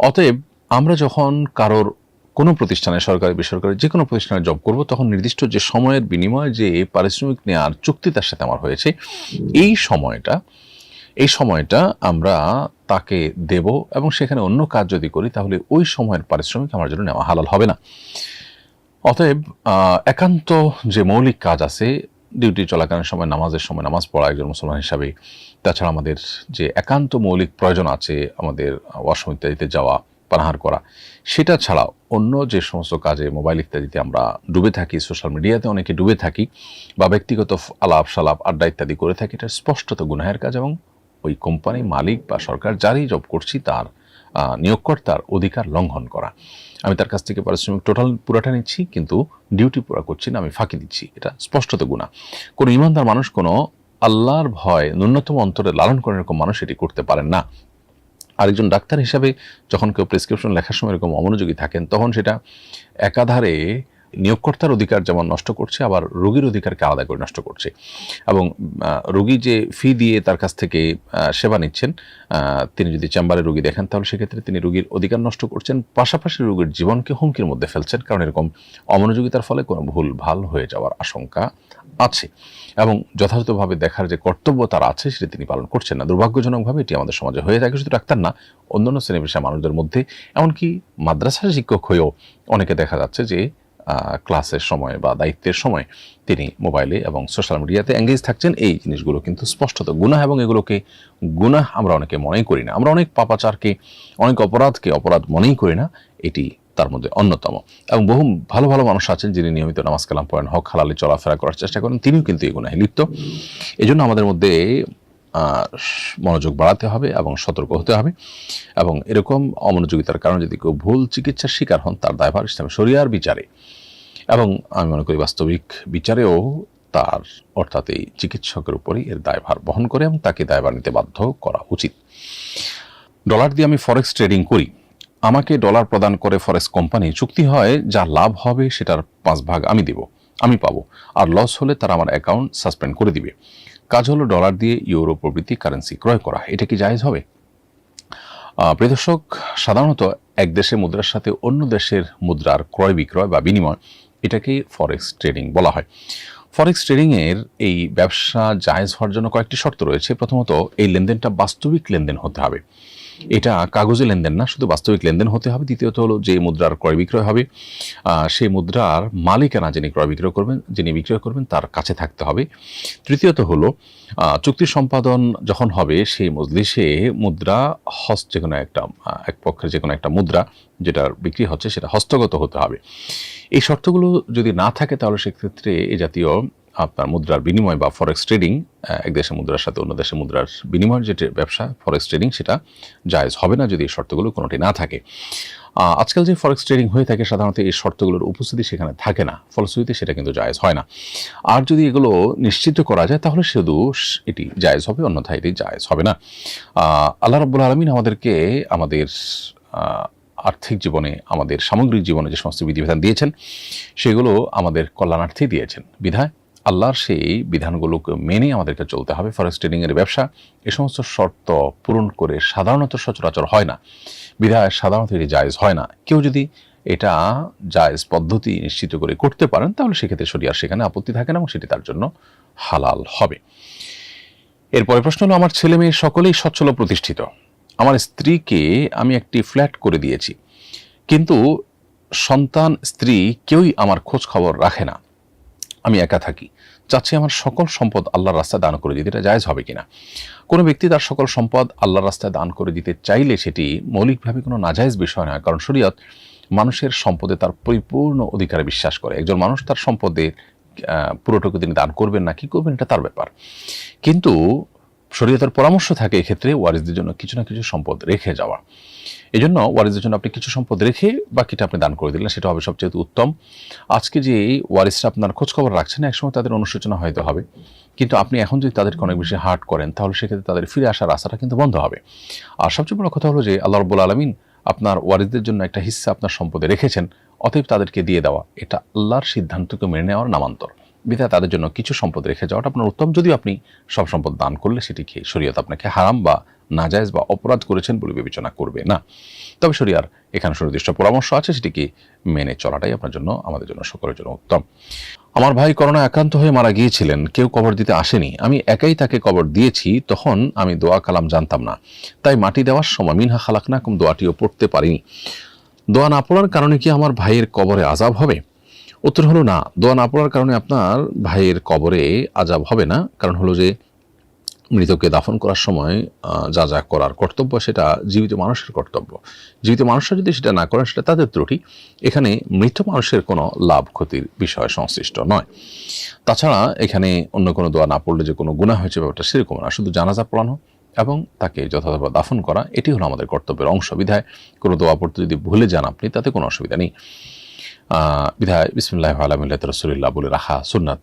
অতএব আমরা যখন কারোর কোনো প্রতিষ্ঠানে, সরকারি বেসরকারি যে কোনো প্রতিষ্ঠানে জব করব, তখন নির্দিষ্ট যে সময়ের বিনিময়ে যে পারিশ্রমিক নেওয়ার চুক্তি তার সাথে আমার হয়েছে, এই সময়টা আমরা তাকে দেব এবং সেখানে অন্য কাজ যদি করি তাহলে ওই সময়ের পারিশ্রমিক আমার জন্য নেওয়া হালাল হবে না। অতএব একান্ত যে মৌলিক কাজ আছে, ডিউটি চলাকালীন সময়, নামাজের সময় নামাজ পড়া একজন মুসলমান হিসাবে, তাছাড়া আমাদের যে একান্ত মৌলিক প্রয়োজন আছে, আমাদের ওয়াশরুম ইত্যাদিতে যাওয়া, পানাহার করা, সেটা ছাড়া অন্য যে সমস্ত কাজে, মোবাইল ইত্যাদিতে আমরা ডুবে থাকি, সোশ্যাল মিডিয়াতে অনেকে ডুবে থাকি, বা ব্যক্তিগত আলাপ সালাপ আড্ডা ইত্যাদি করে থাকি, এটা স্পষ্টত গুনাহের কাজ এবং ওই কোম্পানি মালিক বা সরকার যারই জব করছি তার নিয়োগকর্তার অধিকার লঙ্ঘন করা। আমি তার কাছ থেকে পারিশ্রমিক পুরাটা নিচ্ছি কিন্তু ডিউটি পুরা করছি না, আমি ফাঁকি দিচ্ছি, এটা স্পষ্টত গুনাহ। কোনো ইমানদার মানুষ, কোনো আল্লাহর ভয় ন্যূনতম অন্তরে লালন করে এরকম মানুষ এটি করতে পারেন না। আরেকজন ডাক্তার হিসাবে যখন কেউ প্রেসক্রিপশন লেখার সময় এরকম অমনোযোগী থাকেন, তখন সেটা একাধারে নিয়োগকর্তার অধিকার যেমন নষ্ট করছে, আবার রোগীর অধিকারকে আলাদা করে নষ্ট করছে। এবং রোগী যে ফি দিয়ে তার কাছ থেকে সেবা নিচ্ছেন, তিনি যদি চেম্বারে রোগী দেখেন তাহলে সেক্ষেত্রে তিনি রোগীর অধিকার নষ্ট করছেন, পাশাপাশি রোগীর জীবনকে হুমকির মধ্যে ফেলছেন, কারণ এরকম অমনোযোগিতার ফলে কোনো ভুল ভাল হয়ে যাওয়ার আশঙ্কা আছে এবং যথাযথভাবে দেখার যে কর্তব্য তার আছে সেটা তিনি পালন করছেন না। দুর্ভাগ্যজনকভাবে এটি আমাদের সমাজে হয়ে থাকে। শুধু ডাক্তার না, অন্যান্য শ্রেণী পেশা মানুষদের মধ্যে, এমনকি মাদ্রাসার শিক্ষক হয়েও অনেকে দেখা যাচ্ছে যে ক্লাসের সময় বা দায়িত্বের সময় তিনি মোবাইলে এবং সোশ্যাল মিডিয়াতে এঙ্গেজ থাকছেন। এই জিনিসগুলো কিন্তু স্পষ্টত গুনাহ এবং এগুলোকে গুনাহ আমরা অনেকে মনেই করি না। আমরা অনেক পাপাচারকে, অনেক অপরাধকে অপরাধ মনেই করি না, এটি তার মধ্যে অন্যতম। এবং বহু ভালো ভালো মানুষ আছেন যিনি নিয়মিত নামাজ কালাম পড়েন, হক হালালে চলাফেরা করার চেষ্টা করেন, তিনিও কিন্তু এই গুনাহে লিপ্ত। এই জন্য আমাদের মধ্যে মনোযোগ বাড়াতে হবে এবং সতর্ক হতে হবে। এবং এরকম অমনোযোগিতার কারণে যদি কেউ ভুল চিকিৎসার শিকার হন, তার দায়ভার ইসলামী শরিয়ার বিচারে এবং আমি মনে করি বাস্তবিক বিচারেও তার অর্থাৎ এই চিকিৎসকের উপরই এর দায়ভার বহন করে এবং তাকে দায়ভার নিতে বাধ্য করা উচিত। ডলার দিয়ে আমি ফরেক্স ট্রেডিং করি, আমাকে ডলার প্রদান করে ফরেক্স কোম্পানি, চুক্তি হয় যা লাভ হবে সেটার 5 ভাগ আমি পাবো, আর লস হলে তারা আমার অ্যাকাউন্ট সাসপেন্ড করে দিবে। কাজ হলো ডলার দিয়ে ইউরো প্রভৃতি কারেন্সি ক্রয় করা। এটা কি জায়েজ হবে? প্রিয় দর্শক, সাধারণত এক দেশের মুদ্রার সাথে অন্য দেশের মুদ্রার ক্রয় বিক্রয় বা বিনিময়, এটাকে ফরেক্স ট্রেডিং বলা হয়। ফরেক্স ট্রেডিংয়ের এই ব্যবসা জায়েজ হওয়ার জন্য কয়েকটি শর্ত রয়েছে। প্রথমত, এই লেনদেনটা বাস্তবিক লেনদেন হতে হবে, এটা কাগজে লেনদেন না, শুধু বাস্তবিক লেনদেন হতে হবে। দ্বিতীয়ত হলো, যে মুদ্রার ক্রয় বিক্রয় হবে সেই মুদ্রার মালিকানা যিনি বিক্রয় করবেন তার কাছে থাকতে হবে। তৃতীয়ত হলো, চুক্তি সম্পাদন যখন হবে সেই মজলিসে মুদ্রা এক পক্ষের যে কোনো একটা মুদ্রা যেটার বিক্রি হচ্ছে সেটা হস্তগত হতে হবে। এই শর্তগুলো যদি না থাকে তাহলে সেক্ষেত্রে এই জাতীয় আপনার মুদ্রার বিনিময় বা ফরেক্স ট্রেডিং, এক দেশের মুদ্রার সাথে অন্য দেশের মুদ্রার বিনিময়ের যেটা ব্যবসা ফরেক্স ট্রেডিং, সেটা জায়েজ হবে না যদি এই শর্তগুলো কোনোটি না থাকে। আজকাল যে ফরেক্স ট্রেডিং হয়ে থাকে সাধারণত এই শর্তগুলোর উপস্থিতি সেখানে থাকে না, ফলশ্রুতিতে সেটা কিন্তু জায়েজ হয় না। আর যদি এগুলো নিশ্চিত করা যায় তাহলে শুধু এটি জায়েজ হবে, অন্যথায় এটি জায়েজ হবে না। আল্লাহ রাব্বুল আলামিন আমাদেরকে আমাদের আর্থিক জীবনে, আমাদের সামগ্রিক জীবনে যে সমস্ত বিধিবিধান দিয়েছেন সেগুলো আমাদের কল্যাণার্থে দিয়েছেন বিধায় আল্লাহর সেই বিধানগুলোকে মেনে আমাদেরকে চলতে হবে। ফরেক্স ট্রেডিংয়ের ব্যবসা এ সমস্ত শর্ত পূরণ করে সাধারণত সচরাচর হয় না, বিধায় সাধারণত এটি জায়েজ হয় না। কেউ যদি এটা জায়েজ পদ্ধতি নিশ্চিত করে করতে পারেন তাহলে সেক্ষেত্রে শরিয়ার সেখানে আপত্তি থাকে না এবং সেটি তার জন্য হালাল হবে। এরপরে প্রশ্ন হলো, আমার ছেলে মেয়ে সকলেই সচ্ছল প্রতিষ্ঠিত, আমার স্ত্রীকে আমি একটি ফ্ল্যাট করে দিয়েছি, কিন্তু সন্তান স্ত্রী কেউই আমার খোঁজ খবর রাখে না, আমি একা থাকি, চাচ্ছি আমার সকল সম্পদ আল্লাহর রাস্তায় দান করে দিতে, এটা জায়েজ হবে কিনা? কোনো ব্যক্তি তার সকল সম্পদ আল্লাহর রাস্তায় দান করে দিতে চাইলে সেটি মৌলিকভাবে কোনো নাজায়েজ বিষয় নয়, কারণ শরীয়ত মানুষের সম্পদে তার পরিপূর্ণ অধিকারে বিশ্বাস করে। একজন মানুষ তার সম্পদে পুরোটুকু তিনি দান করবেন না কি করবেন এটা তার ব্যাপার, কিন্তু শরীয়তের পরামর্শ থাকে এক্ষেত্রে ওয়ারিসদের জন্য কিছু না কিছু সম্পদ রেখে যাওয়া। এই জন্য ওয়ারিসদের জন্য আপনি কিছু সম্পদ রেখে বাকিটা আপনি দান করে দিলেন, সেটা হবে সবচেয়ে উত্তম। আজকে যে ওয়ারিসরা আপনার খোঁজখবর রাখছেন, একসময় তাদের অনুশোচনা হয়তো হবে, কিন্তু আপনি এখন যদি তাদেরকে অনেক বেশি হার্ট করেন তাহলে সেক্ষেত্রে তাদের ফিরে আসার আশাটা কিন্তু বন্ধ হবে। আর সবচেয়ে বড় কথা হলো যে আল্লাহ রাব্বুল আলামিন আপনার ওয়ারিসদের জন্য একটা হিস্সা আপনার সম্পদে রেখেছেন, অতএব তাদেরকে দিয়ে দেওয়া এটা আল্লাহর সিদ্ধান্তকে মেনে নেওয়ার নামান্তর, বিধায় তাদের জন্য কিছু সম্পদ রেখে যাওয়াটা আপনার উত্তম। যদিও আপনি সব সম্পদ দান করলে সেটিকে শরীয়ত আপনাকে হারাম বা নাজায়েজ বা অপরাধ করেছেন বলে বিবেচনা করবে না। তবে শরিয়ার এখানে সুনির্দিষ্ট পরামর্শ আছে, সেটিকে মেনে চলাটাই আপনার জন্য, আমাদের জন্য, সকলের জন্য উত্তম। আমার ভাই করোনা আক্রান্ত হয়ে মারা গিয়েছিলেন, কেউ কবর দিতে আসেনি, আমি একাই তাকে কবর দিয়েছি। তখন আমি দোয়া কালাম জানতাম না, তাই মাটি দেওয়ার সময় মিনহা খালাকনাকুম দোয়াটিও পড়তে পারিনি। দোয়া না পড়ার কারণে কি আমার ভাইয়ের কবরে আযাব হবে? উত্তর হলো না, দোয়া না পড়ার কারণে আপনার ভাইয়ের কবরে আযাব হবে না। কারণ হলো যে মৃতকে দাফন করার সময় যা যা করার কর্তব্য সেটা জীবিত মানুষের কর্তব্য। জীবিত মানুষরা যদি সেটা না করেন সেটা তাদের ত্রুটি। এখানে মৃত মানুষের কোনো লাভ ক্ষতির বিষয় সংশ্লিষ্ট নয়। তাছাড়া এখানে অন্য কোনো দোয়া না পড়লে যে কোনো গুনাহ হয়েছে ব্যাপারটা সেরকম না, শুধু জানাজা পড়ানো এবং তাকে যথাযথ দাফন করা এটি হলো আমাদের কর্তব্যের অংশ। বিধায় কোনো দোয়া পড়তে যদি ভুলে যান আপনি তাতে কোনো অসুবিধা নেই। বিধায় বিসমিল্লাহি আলা মিল্লাতি রাসূলিল্লাহ বলে রাখা সুন্নাত,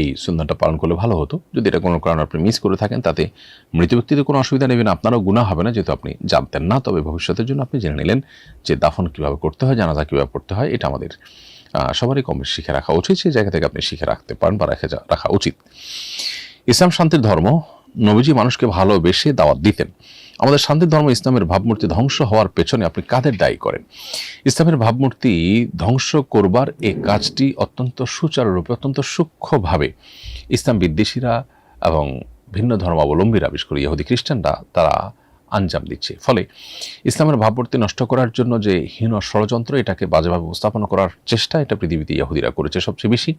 এই সুন্নাতটা পালন করলে ভালো হতো। যদি এটা কোনো কারণে আপনি মিস করে থাকেন তাতে মৃত ব্যক্তিতে কোনো অসুবিধা নেবেন, আপনারও গুনাহ হবে না, যেহেতু আপনি জানতেন না। তবে ভবিষ্যতের জন্য আপনি জেনে নিলেন যে দাফন কীভাবে করতে হয়, জানাজা কীভাবে পড়তে হয়, এটা আমাদের সবারই কম বেশি শিখে রাখা উচিত। সেই জায়গা থেকে আপনি শিখে রাখতে পারেন বা রাখা উচিত। ইসলাম শান্তির ধর্ম, নবীজি মানুষকে ভালোবেসে দাওয়াত দিতেন। আমাদের শান্তির ধর্ম ইসলামের ভাবমূর্তি ধ্বংস হওয়ার পেছনে আপনি কাদের দায়ী করেন? ইসলামের ভাবমূর্তি ধ্বংস করবার এই কাজটি অত্যন্ত সুচারুরূপে, অত্যন্ত সূক্ষ্মভাবে ইসলাম বিদ্বেষীরা এবং ভিন্ন ধর্মাবলম্বীরা, বিশেষ করে ইহুদি খ্রিস্টানরা, তারা আঞ্জাম দিচ্ছে। ফলে ইসলামের ভাবমূর্তি নষ্ট করার জন্য যে হীন ষড়যন্ত্র, এটাকে বাজেভাবে উপস্থাপন করার চেষ্টা, এটা পৃথিবীতে ইহুদিরা করেছে সবচেয়ে বেশি।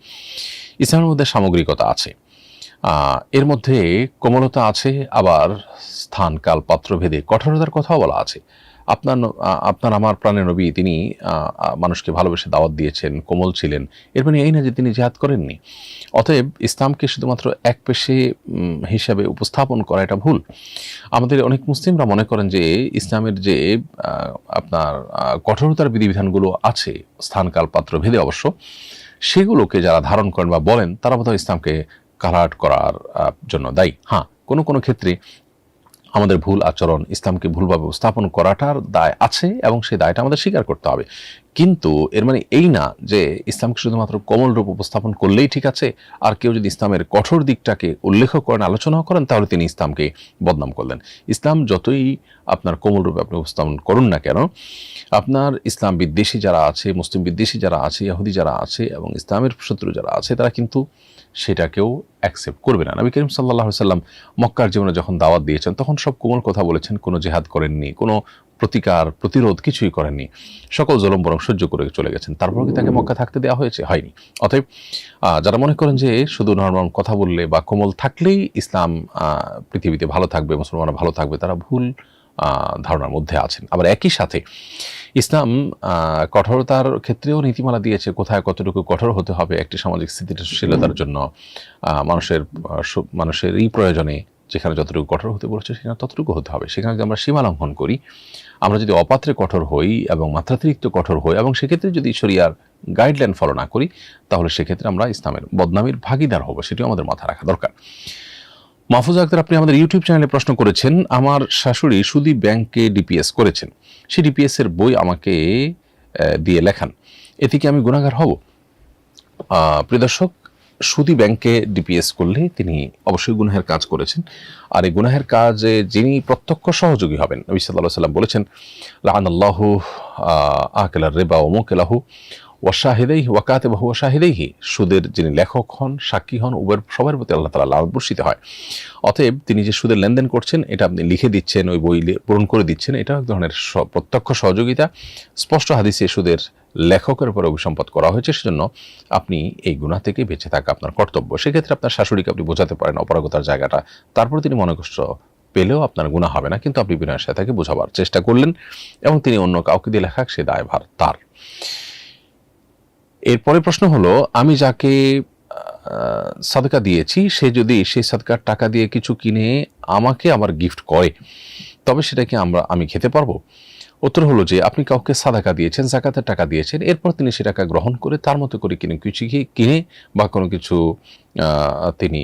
ইসলামের মধ্যে সামগ্রিকতা আছে, এর মধ্যে কোমলতা আছে, আবার স্থান কাল পাত্র ভেদে কঠোরতার কথাও বলা আছে। আপনার আমার প্রাণের নবী তিনি মানুষকে ভালোবেসে দাওয়াত দিয়েছেন, কোমল ছিলেন, এর মানে এই না যে তিনি জিহাদ করেননি। অতএব ইসলামকে শুধুমাত্র এক পেশে হিসাবে উপস্থাপন করা এটা ভুল। আমাদের অনেক মুসলিমরা মনে করেন যে ইসলামের যে আপনার কঠোরতার বিধিবিধানগুলো আছে স্থান কাল পাত্র ভেদে অবশ্য, সেগুলোকে যারা ধারণ করেন বা বলেন তারা বোধহয় ইসলামকে কালাট করার জন্য দায়ী। হ্যাঁ, কোনো কোনো ক্ষেত্রে আমাদের ভুল আচরণ ইসলামকে ভুলভাবে উপস্থাপন করাটার দায় আছে এবং সেই দায়টা আমাদের স্বীকার করতে হবে। কিন্তু এর মানে এই না যে ইসলামকে শুধুমাত্র কোমল রূপ উপস্থাপন করলেই ঠিক আছে, আর কেউ যদি ইসলামের কঠোর দিকটাকে উল্লেখ করেন, আলোচনাও করেন, তাহলে তিনি ইসলামকে বদনাম করলেন। ইসলাম যতই আপনার কোমল রূপে আপনি উপস্থাপন করুন না কেন, আপনার ইসলাম বিদ্বেষী যারা আছে, মুসলিম বিদ্বেষী যারা আছে, ইহুদি যারা আছে এবং ইসলামের শত্রু যারা আছে, তারা কিন্তু সেটাকেও অ্যাকসেপ্ট করবে না। নবী করিম সাল্লাল্লাহু আলাইহি সাল্লাম মক্কার জীবনে যখন দাওয়াত দিয়েছেন তখন সব কোমল কথা বলেছেন, কোনো জিহাদ করেননি, কোনো প্রতিকার প্রতিরোধ কিছুই করেননি, সকল জুলুম বরং সহ্য করে চলে গেছেন। তারপর কি তাকে মক্কা থাকতে দেওয়া হয়েছে? হয়নি। অতএব যারা মনে করেন যে শুধু নরমাল কথা বললে বা কোমল থাকলেই ইসলাম পৃথিবীতে ভালো থাকবে, মুসলমানরা ভালো থাকবে, তারা ভুল ধারণার মধ্যে আছেন। আবার একই সাথে ইসলাম কঠোরতার ক্ষেত্রেও নীতিমালা দিয়েছে, কোথায় কতটুকু কঠোর হতে হবে একটি সামাজিক স্থিতিশীলতার জন্য, মানুষের এই প্রয়োজনে যেখানে যতটুকু কঠোর হতে বলেছে সেখানে ততটুকু হতে হবে। সেখানে যদি আমরা সীমা লঙ্ঘন করি, আমরা যদি অপাত্রে কঠোর হই এবং মাত্রাতিরিক্ত কঠোর হই এবং সেক্ষেত্রে যদি শরিয়ার গাইডলাইন ফলো না করি, তাহলে সেক্ষেত্রে আমরা ইসলামের বদনামির ভাগিদার হব। সেটিও আমাদের মাথায় রাখা দরকার। মাহফুজ আক্তার, আপনি আমাদের ইউটিউব চ্যানেলে প্রশ্ন করেছেন, আমার শাশুড়ি সুদী ব্যাংকে ডিপিএস করেছেন, সেই ডিপিএস এর বই আমাকে দিয়ে লেখান, এতে কি আমি গুনাহগার হব? প্রিয় দর্শক, সুদী ব্যাংকে ডিপিএস করলে তিনি অবশ্যই গুনাহের কাজ করেছেন। আর এই গুনাহের কাজে যিনি প্রত্যক্ষ সহযোগী হবেন, নবী সাল্লাল্লাহু আলাইহি ওয়াসাল্লাম বলেছেন, লাআনাল্লাহু আকিলার রিবা ওয়া মুকিলাহু ওয়া শাহিদাইহি ওয়া কাতিবাহু ওয়া শাহিদাইহি, সুদের যিনি লেখক হন, সাক্ষী হন, উভয়ের সবার প্রতি আল্লাহ তাআলা লানত বর্ষিত হয়। অতএব তিনি যে সুদের লেনদেন করছেন, এটা আপনি লিখে দিচ্ছেন, ওই বই পূরণ করে দিচ্ছেন, এটা এক ধরনের প্রত্যক্ষ সহযোগিতা। স্পষ্ট হাদিসে সুদের লেখকের উপর অভিসম্পাদ করা হয়েছে, সেজন্য আপনি এই গুনাহ থেকে বেঁচে থাকা আপনার কর্তব্য। সেক্ষেত্রে আপনার শাশুড়িকে আপনি বোঝাতে পারেন অপারগতার জায়গাটা, তারপর তিনি মনে কষ্ট পেলেও আপনার গুনাহ হবে না, কিন্তু আপনি বিনয়ের সাথে তাকে বোঝাবার চেষ্টা করলেন এবং তিনি অন্য কাউকে দিয়ে লেখাক, সে দায়ভার তার। এরপরে প্রশ্ন হলো, আমি যাকে সাদকা দিয়েছি সে যদি সেই সাদকার টাকা দিয়ে কিছু কিনে আমাকে আমার গিফট করে, তবে সেটা কি আমি খেতে পারবো? উত্তর হলো যে আপনি কাউকে সাদাকা দিয়েছেন, যাকাতের টাকা দিয়েছেন, এরপর তিনি সে টাকা গ্রহণ করে তার মতো করে কিছু কিনে বা কোনো কিছু তিনি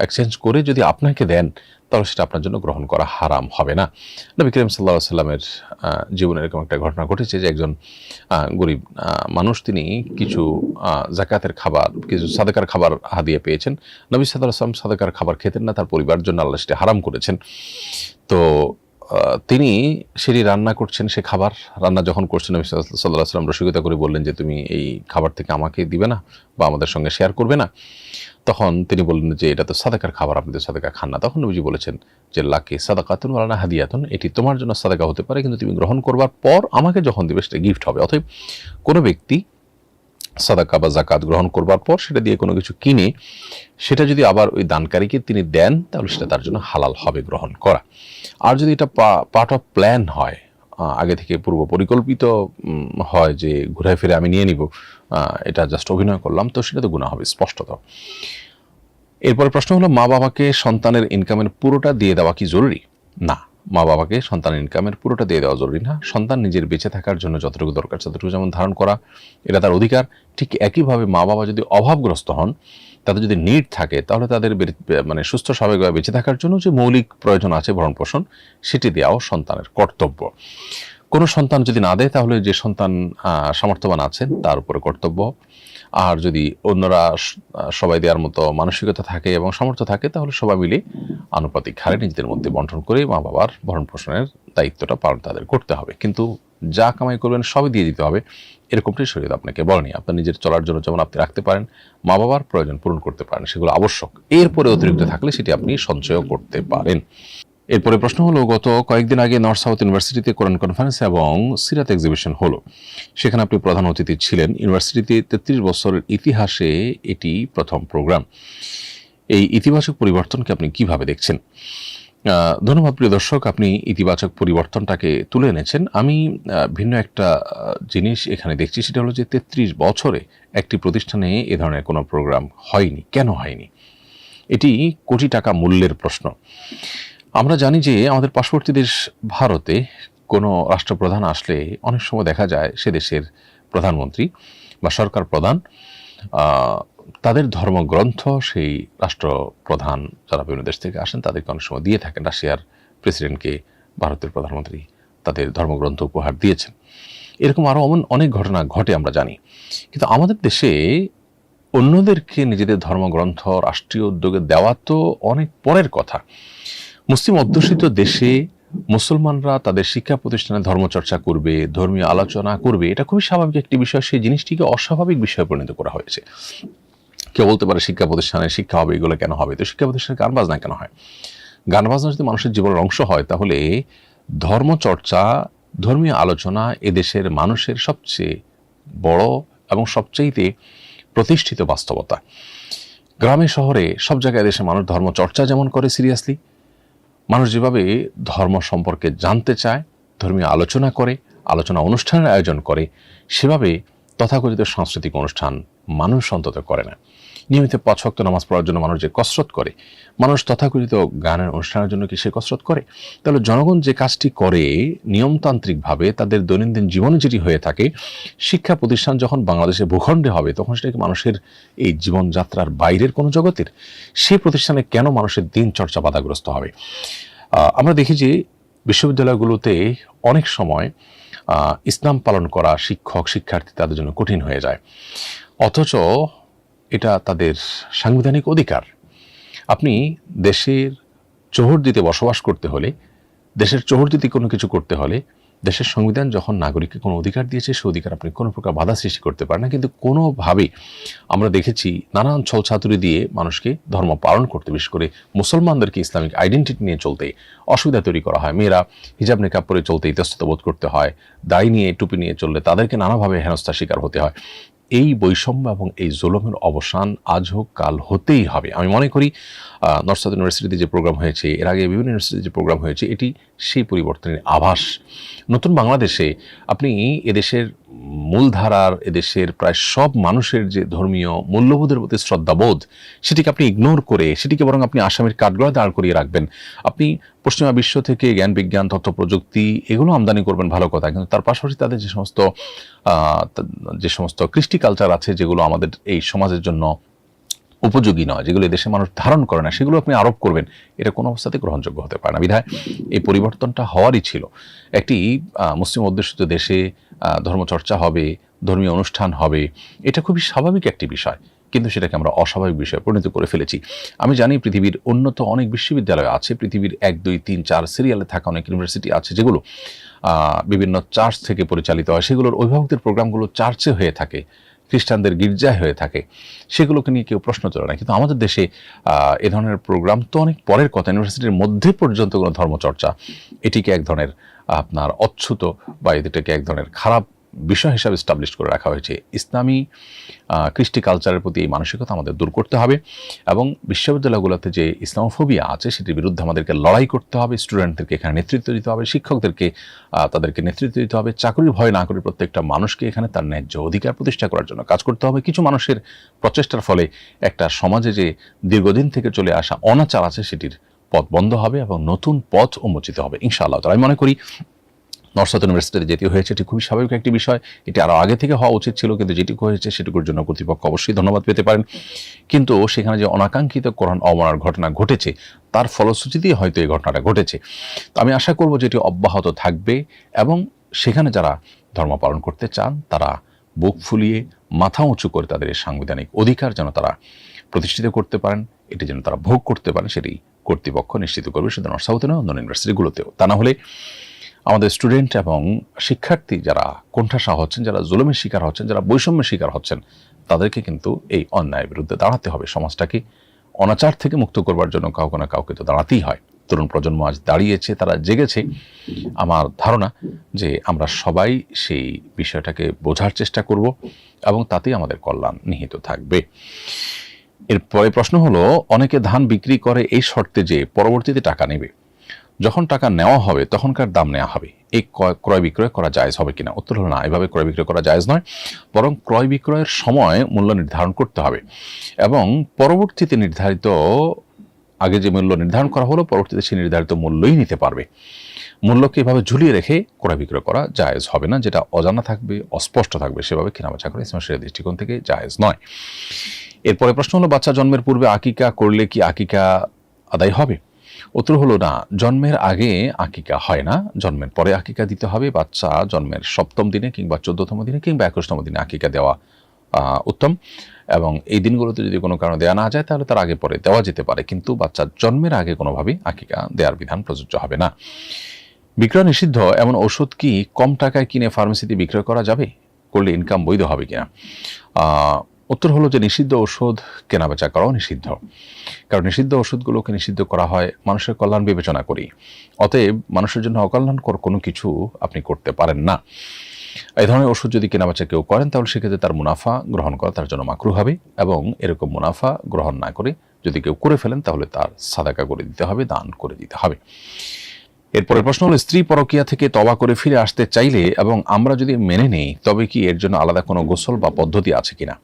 এক্সচেঞ্জ করে যদি আপনাকে দেন, তাহলে সেটা আপনার জন্য গ্রহণ করা হারাম হবে না। নবী করিম সাল্লাল্লাহু আলাইহি সাল্লামের জীবনে এরকম একটা ঘটনা ঘটেছে যে একজন গরিব মানুষ, তিনি কিছু যাকাতের খাবার, কিছু সাদাকার খাবার হাদিয়া পেয়েছেন। নবী সাল্লাল্লাহু আলাইহি ওয়াসাল্লাম সাদাকার খাবার খেতেন না, তার পরিবারের জন্য আল্লাহ সেটা হারাম করেছেন। তো তিনি সেটি রান্না করছেন, সে খাবার রান্না যখন করছেন, নবী সাল্লাল্লাহু আলাইহি ওয়াসাল্লাম রসিকতা করে বললেন যে তুমি এই খাবার থেকে আমাকে দিবে না বা আমাদের সঙ্গে শেয়ার করবে না? তখন তিনি বললেন যে এটা তো সাদাকার খাবার, আপনি তো সাদাকা খান না। তখন নবীজি বলেছেন যে লাকি সাদাকাতুন ওয়া লানা হাদিয়াতুন, এটি তোমার জন্য সাদাকা হতে পারে, কিন্তু তুমি গ্রহণ করবার পর আমাকে যখন দিবে সেটা গিফট হবে। অতএব কোনো ব্যক্তি সাদাকা বা যাকাত গ্রহণ করবার পর সেটা দিয়ে কোনো কিছু কিনে সেটা যদি আবার ওই দানকারীকে তিনি দেন, তাহলে সেটা তার জন্য হালাল হবে গ্রহণ করা। আর যদি এটা পার্ট অফ প্ল্যান হয়, আগে থেকে পূর্ব পরিকল্পিত হয় যে ঘুরে ফিরে আমি নিয়ে নিব, এটা জাস্ট অভিনয় করলাম, তো সেটা তো গুনাহ হবে স্পষ্টত। এরপরে প্রশ্ন হলো, মা বাবাকে সন্তানের ইনকামের পুরোটা দিয়ে দেওয়া কি জরুরি? না, মা বাবাকে সন্তানের ইনকামের পুরোটা দিয়ে দেওয়া জরুরি না। সন্তান নিজের বেঁচে থাকার জন্য যতটুকু দরকার ততটুকু যেমন ধারণ করা, এটা তার অধিকার। ঠিক একইভাবে মা বাবা যদি অভাবগ্রস্ত হন, তাদের যদি নিড থাকে, তাহলে তাদের মানে সুস্থ স্বাভাবিকভাবে বেঁচে থাকার জন্য যে মৌলিক প্রয়োজন আছে ভরণ পোষণ, সেটি দেওয়াও সন্তানের কর্তব্য। কোনো সন্তান যদি না দেয়, তাহলে যে সন্তান সামর্থ্যবান আছেন তার উপরে কর্তব্য। আর যদি অন্যরা সবাই দেওয়ার মতো মানসিকতা থাকে এবং সামর্থ্য থাকে, তাহলে সবাই মিলে আনুপাতিক হারে নিজেদের মধ্যে বন্টন করে মা বাবার ভরণ পোষণের দায়িত্বটা পালন তাদের করতে হবে। কিন্তু যা কামাই করবেন সবই দিয়ে দিতে হবে, এরকমটাই শরীয়ত আপনাকে বলেনি। আপনার নিজের চলার জন্য যেমন আপনি রাখতে পারেন, মা বাবার প্রয়োজন পূরণ করতে পারেন, সেগুলো আবশ্যক। এরপরে অতিরিক্ত থাকলে সেটি আপনি সঞ্চয়ও করতে পারেন। এরপরে প্রশ্ন হলো, গত কয়েকদিন আগে নর্থ সাউথ ইউনিভার্সিটিতে কোরআন কনফারেন্স এবং সিরাত এক্সিবিশন হলো, সেখানে আপনি প্রধান অতিথি ছিলেন। ইউনিভার্সিটিতে 33 বছরের ইতিহাসে এটি প্রথম প্রোগ্রাম। এই ইতিবাচক পরিবর্তনকে আপনি কিভাবে দেখছেন? ধন্যবাদ প্রিয় দর্শক, আপনি ইতিবাচক পরিবর্তনটাকে তুলে এনেছেন। আমি ভিন্ন একটা জিনিস এখানে দেখছি, সেটা হলো যে 33 বছরে একটি প্রতিষ্ঠানে এ ধরনের কোনো প্রোগ্রাম হয়নি। কেন হয়নি? এটি কোটি টাকা মূল্যের প্রশ্ন। আমরা জানি যে আমাদের পার্শ্ববর্তী দেশ ভারতে কোনো রাষ্ট্রপ্রধান আসলে অনেক সময় দেখা যায় সে দেশের প্রধানমন্ত্রী বা সরকার প্রধান তাদের ধর্মগ্রন্থ সেই রাষ্ট্রপ্রধান যারা বিভিন্ন দেশ থেকে আসেন তাদেরকে অনেক সময় দিয়ে থাকেন। রাশিয়ার প্রেসিডেন্টকে ভারতের প্রধানমন্ত্রী তাদের ধর্মগ্রন্থ উপহার দিয়েছেন। এরকম আরও অনেক ঘটনা ঘটে আমরা জানি। কিন্তু আমাদের দেশে অন্যদেরকে নিজেদের ধর্মগ্রন্থ রাষ্ট্রীয় উদ্যোগে দেওয়া তো অনেক পরের কথা। মুসলিম অধ্যুষিত দেশে মুসলমানরা তাদের শিক্ষা প্রতিষ্ঠানে ধর্মচর্চা করবে, ধর্মীয় আলোচনা করবে, এটা খুবই স্বাভাবিক একটি বিষয়। সেই জিনিসটিকে অস্বাভাবিক বিষয়ে পরিণত করা হয়েছে। কেউ বলতে পারে শিক্ষা প্রতিষ্ঠানে শিক্ষা হবে, এগুলো কেন হবে? তো শিক্ষা প্রতিষ্ঠানে গান বাজনা কেন হয়? গান বাজনা যদি মানুষের জীবনের অংশ হয় তাহলে ধর্মচর্চা, ধর্মীয় আলোচনা এদেশের মানুষের সবচেয়ে বড় এবং সবচেয়ে প্রতিষ্ঠিত বাস্তবতা। গ্রামে শহরে সব জায়গায় দেশে মানুষ ধর্মচর্চা যেমন করে সিরিয়াসলি, মানুষ যেভাবে ধর্ম সম্পর্কে জানতে চায়, ধর্মীয় আলোচনা করে, আলোচনা অনুষ্ঠানের আয়োজন করে, সেভাবে তথাকথিত সাংস্কৃতিক অনুষ্ঠান মানুষ অন্তত করে না। নিয়মিত 5 ওয়াক্ত নামাজ পড়ার জন্য মানুষ যে কসরত করে, মানুষ তথাকথিত গানের অনুষ্ঠানের জন্য কি সে কসরত করে? তাহলে জনগণ যে কাজটি করে নিয়মতান্ত্রিকভাবে তাদের দৈনন্দিন জীবনে যেটি হয়ে থাকে, শিক্ষা প্রতিষ্ঠান যখন বাংলাদেশে ভূখণ্ডে হবে তখন সেটা কি মানুষের এই জীবনযাত্রার বাইরের কোনো জগতের? সেই প্রতিষ্ঠানে কেন মানুষের দিন চর্চা বাধাগ্রস্ত হবে? আমরা দেখি যে বিশ্ববিদ্যালয়গুলোতে অনেক সময় ইসলাম পালন করা শিক্ষক শিক্ষার্থী তাদের জন্য কঠিন হয়ে যায়, অথচ এটা তাদের সাংবিধানিক অধিকার। আপনি দেশের চৌহদ্দিতে বসবাস করতে হলে, দেশের চৌহদ্দিতে কোনো কিছু করতে হলে, দেশের সংবিধান যখন নাগরিককে কোনো অধিকার দিয়েছে সে অধিকার আপনি কোনো প্রকার বাধা সৃষ্টি করতে পারেন না। কিন্তু কোনোভাবেই আমরা দেখেছি নানান ছলছাতুরি দিয়ে মানুষকে ধর্ম পালন করতে, বিশেষ করে মুসলমানদেরকে ইসলামিক আইডেন্টিটি নিয়ে চলতে অসুবিধা তৈরি করা হয়। মেয়েরা হিজাব নেকাব পরে চলতে ইতস্তত বোধ করতে হয়, দাড়ি নিয়ে টুপি নিয়ে চললে তাদেরকে নানাভাবে হেনস্থার শিকার হতে হয়। এই বৈষম্য এবং এই জুলুমের অবসান আজ হোক কাল হতেই হবে। আমি মনে করি নর্থ সাউথ ইউনিভার্সিটিতে যে প্রোগ্রাম হয়েছে, এর আগে বিভিন্ন ইউনিভার্সিটিতে যে প্রোগ্রাম হয়েছে, এটি সেই পরিবর্তনের আভাস। নতুন বাংলাদেশে আপনি এদেশের মূলধারার, এদেশের প্রায় সব মানুষের যে ধর্মীয় মূল্যবোধের প্রতি শ্রদ্ধাবোধ, সেটিকে আপনি ইগনোর করে সেটিকে বরং আপনি আসামের কাঠগড়ায় দাঁড় করিয়ে রাখবেন। আপনি পশ্চিমা বিশ্ব থেকে জ্ঞান বিজ্ঞান তথ্য প্রযুক্তি এগুলো আমদানি করবেন, ভালো কথা, কিন্তু তার পাশাপাশি তাদের যে সমস্ত কৃষ্টি কালচার আছে যেগুলো আমাদের এই সমাজের জন্য উপযোগী নয়, যেগুলো দেশে মানুষ ধারণ করে না, সেগুলো আপনি আরোপ করবেন, এটা কোনো অবস্থাতে গ্রহণযোগ্য হতে পারে না। বিধায় এই পরিবর্তনটা হওয়ারই ছিল। একটি মুসলিম অধ্যুষিত দেশে ধর্মচর্চা হবে, ধর্মীয় অনুষ্ঠান হবে, এটা খুবই স্বাভাবিক একটি বিষয়, কিন্তু সেটাকে আমরা অস্বাভাবিক বিষয়ে পরিণত করে ফেলেছি। আমি জানি পৃথিবীর উন্নত অনেক বিশ্ববিদ্যালয় আছে, পৃথিবীর 1, 2, 3, 4 সিরিয়ালে থাকা অনেক ইউনিভার্সিটি আছে যেগুলো বিভিন্ন চার্চ থেকে পরিচালিত হয়, সেগুলোর অভিভাবকদের প্রোগ্রামগুলো চার্চে হয়ে থাকে, খ্রিস্টানদের গির্জায় হয়ে থাকে, সেগুলোকে নিয়ে কেউ প্রশ্ন তোলে না। কিন্তু আমাদের দেশে এ ধরনের প্রোগ্রাম তো অনেক পরের কথা। ইউনিভার্সিটির মধ্যে পর্যন্ত কোনো ধর্মচর্চা, এটিকে এক ধরনের আপনার অচ্যুত বা এটাকে এক ধরনের খারাপ বিষয় হিসাবে এস্টাবলিশ করে রাখা হয়েছে। ইসলামী কৃষ্টি কালচারের প্রতি এই মানসিকতা আমাদের দূর করতে হবে এবং বিশ্ববিদ্যালয়গুলোতে যে ইসলামোফোবিয়া আছে সেটির বিরুদ্ধে আমাদেরকে লড়াই করতে হবে। স্টুডেন্টদেরকে এখানে নেতৃত্ব দিতে হবে, শিক্ষকদেরকে তাদেরকে নেতৃত্ব দিতে হবে, চাকরির ভয় না করে প্রত্যেকটা মানুষকে এখানে তার ন্যায্য অধিকার প্রতিষ্ঠা করার জন্য কাজ করতে হবে। কিছু মানুষের প্রচেষ্টার ফলে একটা সমাজে যে দীর্ঘদিন থেকে চলে আসা অনাচার আছে সেটির পথ বন্ধ হবে এবং নতুন পথ উন্মোচিত হবে ইনশাআল্লাহ। আমি মনে করি নর্থ সাউথ ইউনিভার্সিটিতে যেটি হয়েছে এটি খুবই স্বাভাবিক একটি বিষয়, এটি আরও আগে থেকে হওয়া উচিত ছিল, কিন্তু যেটুকু হয়েছে সেটুকুর জন্য কর্তৃপক্ষ অবশ্যই ধন্যবাদ পেতে পারেন। কিন্তু সেখানে যে অনাকাঙ্ক্ষিত কোরআন অবমাননার ঘটনা ঘটেছে তার ফলশ্রুতিতেই হয়তো এই ঘটনাটা ঘটেছে। তো আমি আশা করব যে এটি অব্যাহত থাকবে এবং সেখানে যারা ধর্ম পালন করতে চান তারা বুক ফুলিয়ে মাথা উঁচু করে তাদের এই সাংবিধানিক অধিকার যেন তারা প্রতিষ্ঠিত করতে পারেন, এটি যেন তারা ভোগ করতে পারেন, সেটি কর্তৃপক্ষ নিশ্চিত করবে, শুধু নর্থ সাউথে নয়, অন্য ইউনিভার্সিটিগুলোতেও। তা না হলে আমাদের স্টুডেন্ট এবং শিক্ষার্থী যারা কোণঠাসা হচ্ছেন, যারা জুলুমের শিকার হচ্ছেন, যারা বৈষম্যের শিকার হচ্ছেন, তাদেরকে কিন্তু এই অন্যায়ের বিরুদ্ধে দাঁড়াতে হবে। সমাজটাকে অনাচার থেকে মুক্ত করবার জন্য কাউকে না কাউকে তো দাঁড়াতেই হয়। তরুণ প্রজন্ম আজ দাঁড়িয়েছে, তারা জেগেছে। আমার ধারণা যে আমরা সবাই সেই বিষয়টাকে বোঝার চেষ্টা করব এবং তাতেই আমাদের কল্যাণ নিহিত থাকবে। এরপরে প্রশ্ন হলো, অনেকে ধান বিক্রি করে এই শর্তে যে পরবর্তীতে টাকা নেবে, যখন টাকা নেওয়া হবে তখনকার দাম নেওয়া হবে, এই ক্রয় বিক্রয় করা জায়েজ হবে কিনা? উত্তর হলো না, এভাবে ক্রয় বিক্রয় করা জায়েজ নয়, বরং ক্রয় বিক্রয়ের সময় মূল্য নির্ধারণ করতে হবে এবং পরবর্তীতে নির্ধারিত, আগে যে মূল্য নির্ধারণ করা হলো পরবর্তীতে সেই নির্ধারিত মূল্যই নিতে পারবে। মূল্যকে এভাবে ঝুলিয়ে রেখে ক্রয় বিক্রয় করা জায়েজ হবে না। যেটা অজানা থাকবে, অস্পষ্ট থাকবে, সেভাবে কেনাবেচা করা ইসলামের শরীয়তের দৃষ্টিকোণ থেকে জায়েজ নয়। এরপরে প্রশ্ন হলো, বাচ্চা জন্মের পূর্বে আকিকা করলে কি আকিকা আদায় হবে? উত্তর হলো না, জন্মের আগে আকিকা হয় না, জন্মের পরে আকিকা দিতে হবে। বাচ্চা জন্মের 7ম দিনে কিংবা 14তম দিনে কিংবা 21তম দিনে আকিকা দেওয়া উত্তম, এবং এই দিনগুলোতে যদি কোনো কারণে দেওয়া না যায় তাহলে তার আগে পরে দেওয়া যেতে পারে, কিন্তু বাচ্চার জন্মের আগে কোনোভাবেই আকিকা দেওয়ার বিধান প্রযোজ্য হবে না। বিক্রয় নিষিদ্ধ এমন ওষুধ কি কম টাকায় কিনে ফার্মেসিতে বিক্রয় করা যাবে? করলে ইনকাম বৈধ হবে কিনা? উত্তর হলো যে নিষিদ্ধ ওষুধ কেনাবেচা করাও নিষিদ্ধ, কারণ নিষিদ্ধ ওষুধগুলোকে নিষিদ্ধ করা হয় মানুষের কল্যাণ বিবেচনা করি। অতএব মানুষের জন্য অকল্যাণকর কোনো কিছু আপনি করতে পারেন না। এই ধরনের ওষুধ যদি কেনাবেচা কেউ করেন তাহলে সেক্ষেত্রে তার মুনাফা গ্রহণ করা তার জন্য মাকরুহ হবে, এবং এরকম মুনাফা গ্রহণ না করে যদি কেউ করে ফেলেন তাহলে তার সাদাকা করে দিতে হবে, দান করে দিতে হবে। এরপরের প্রশ্ন হলো, স্ত্রী পরকীয়া থেকে তওবা করে ফিরে আসতে চাইলে এবং আমরা যদি মেনে নেই তবে কি এর জন্য আলাদা কোনো গোসল বা পদ্ধতি আছে কিনা?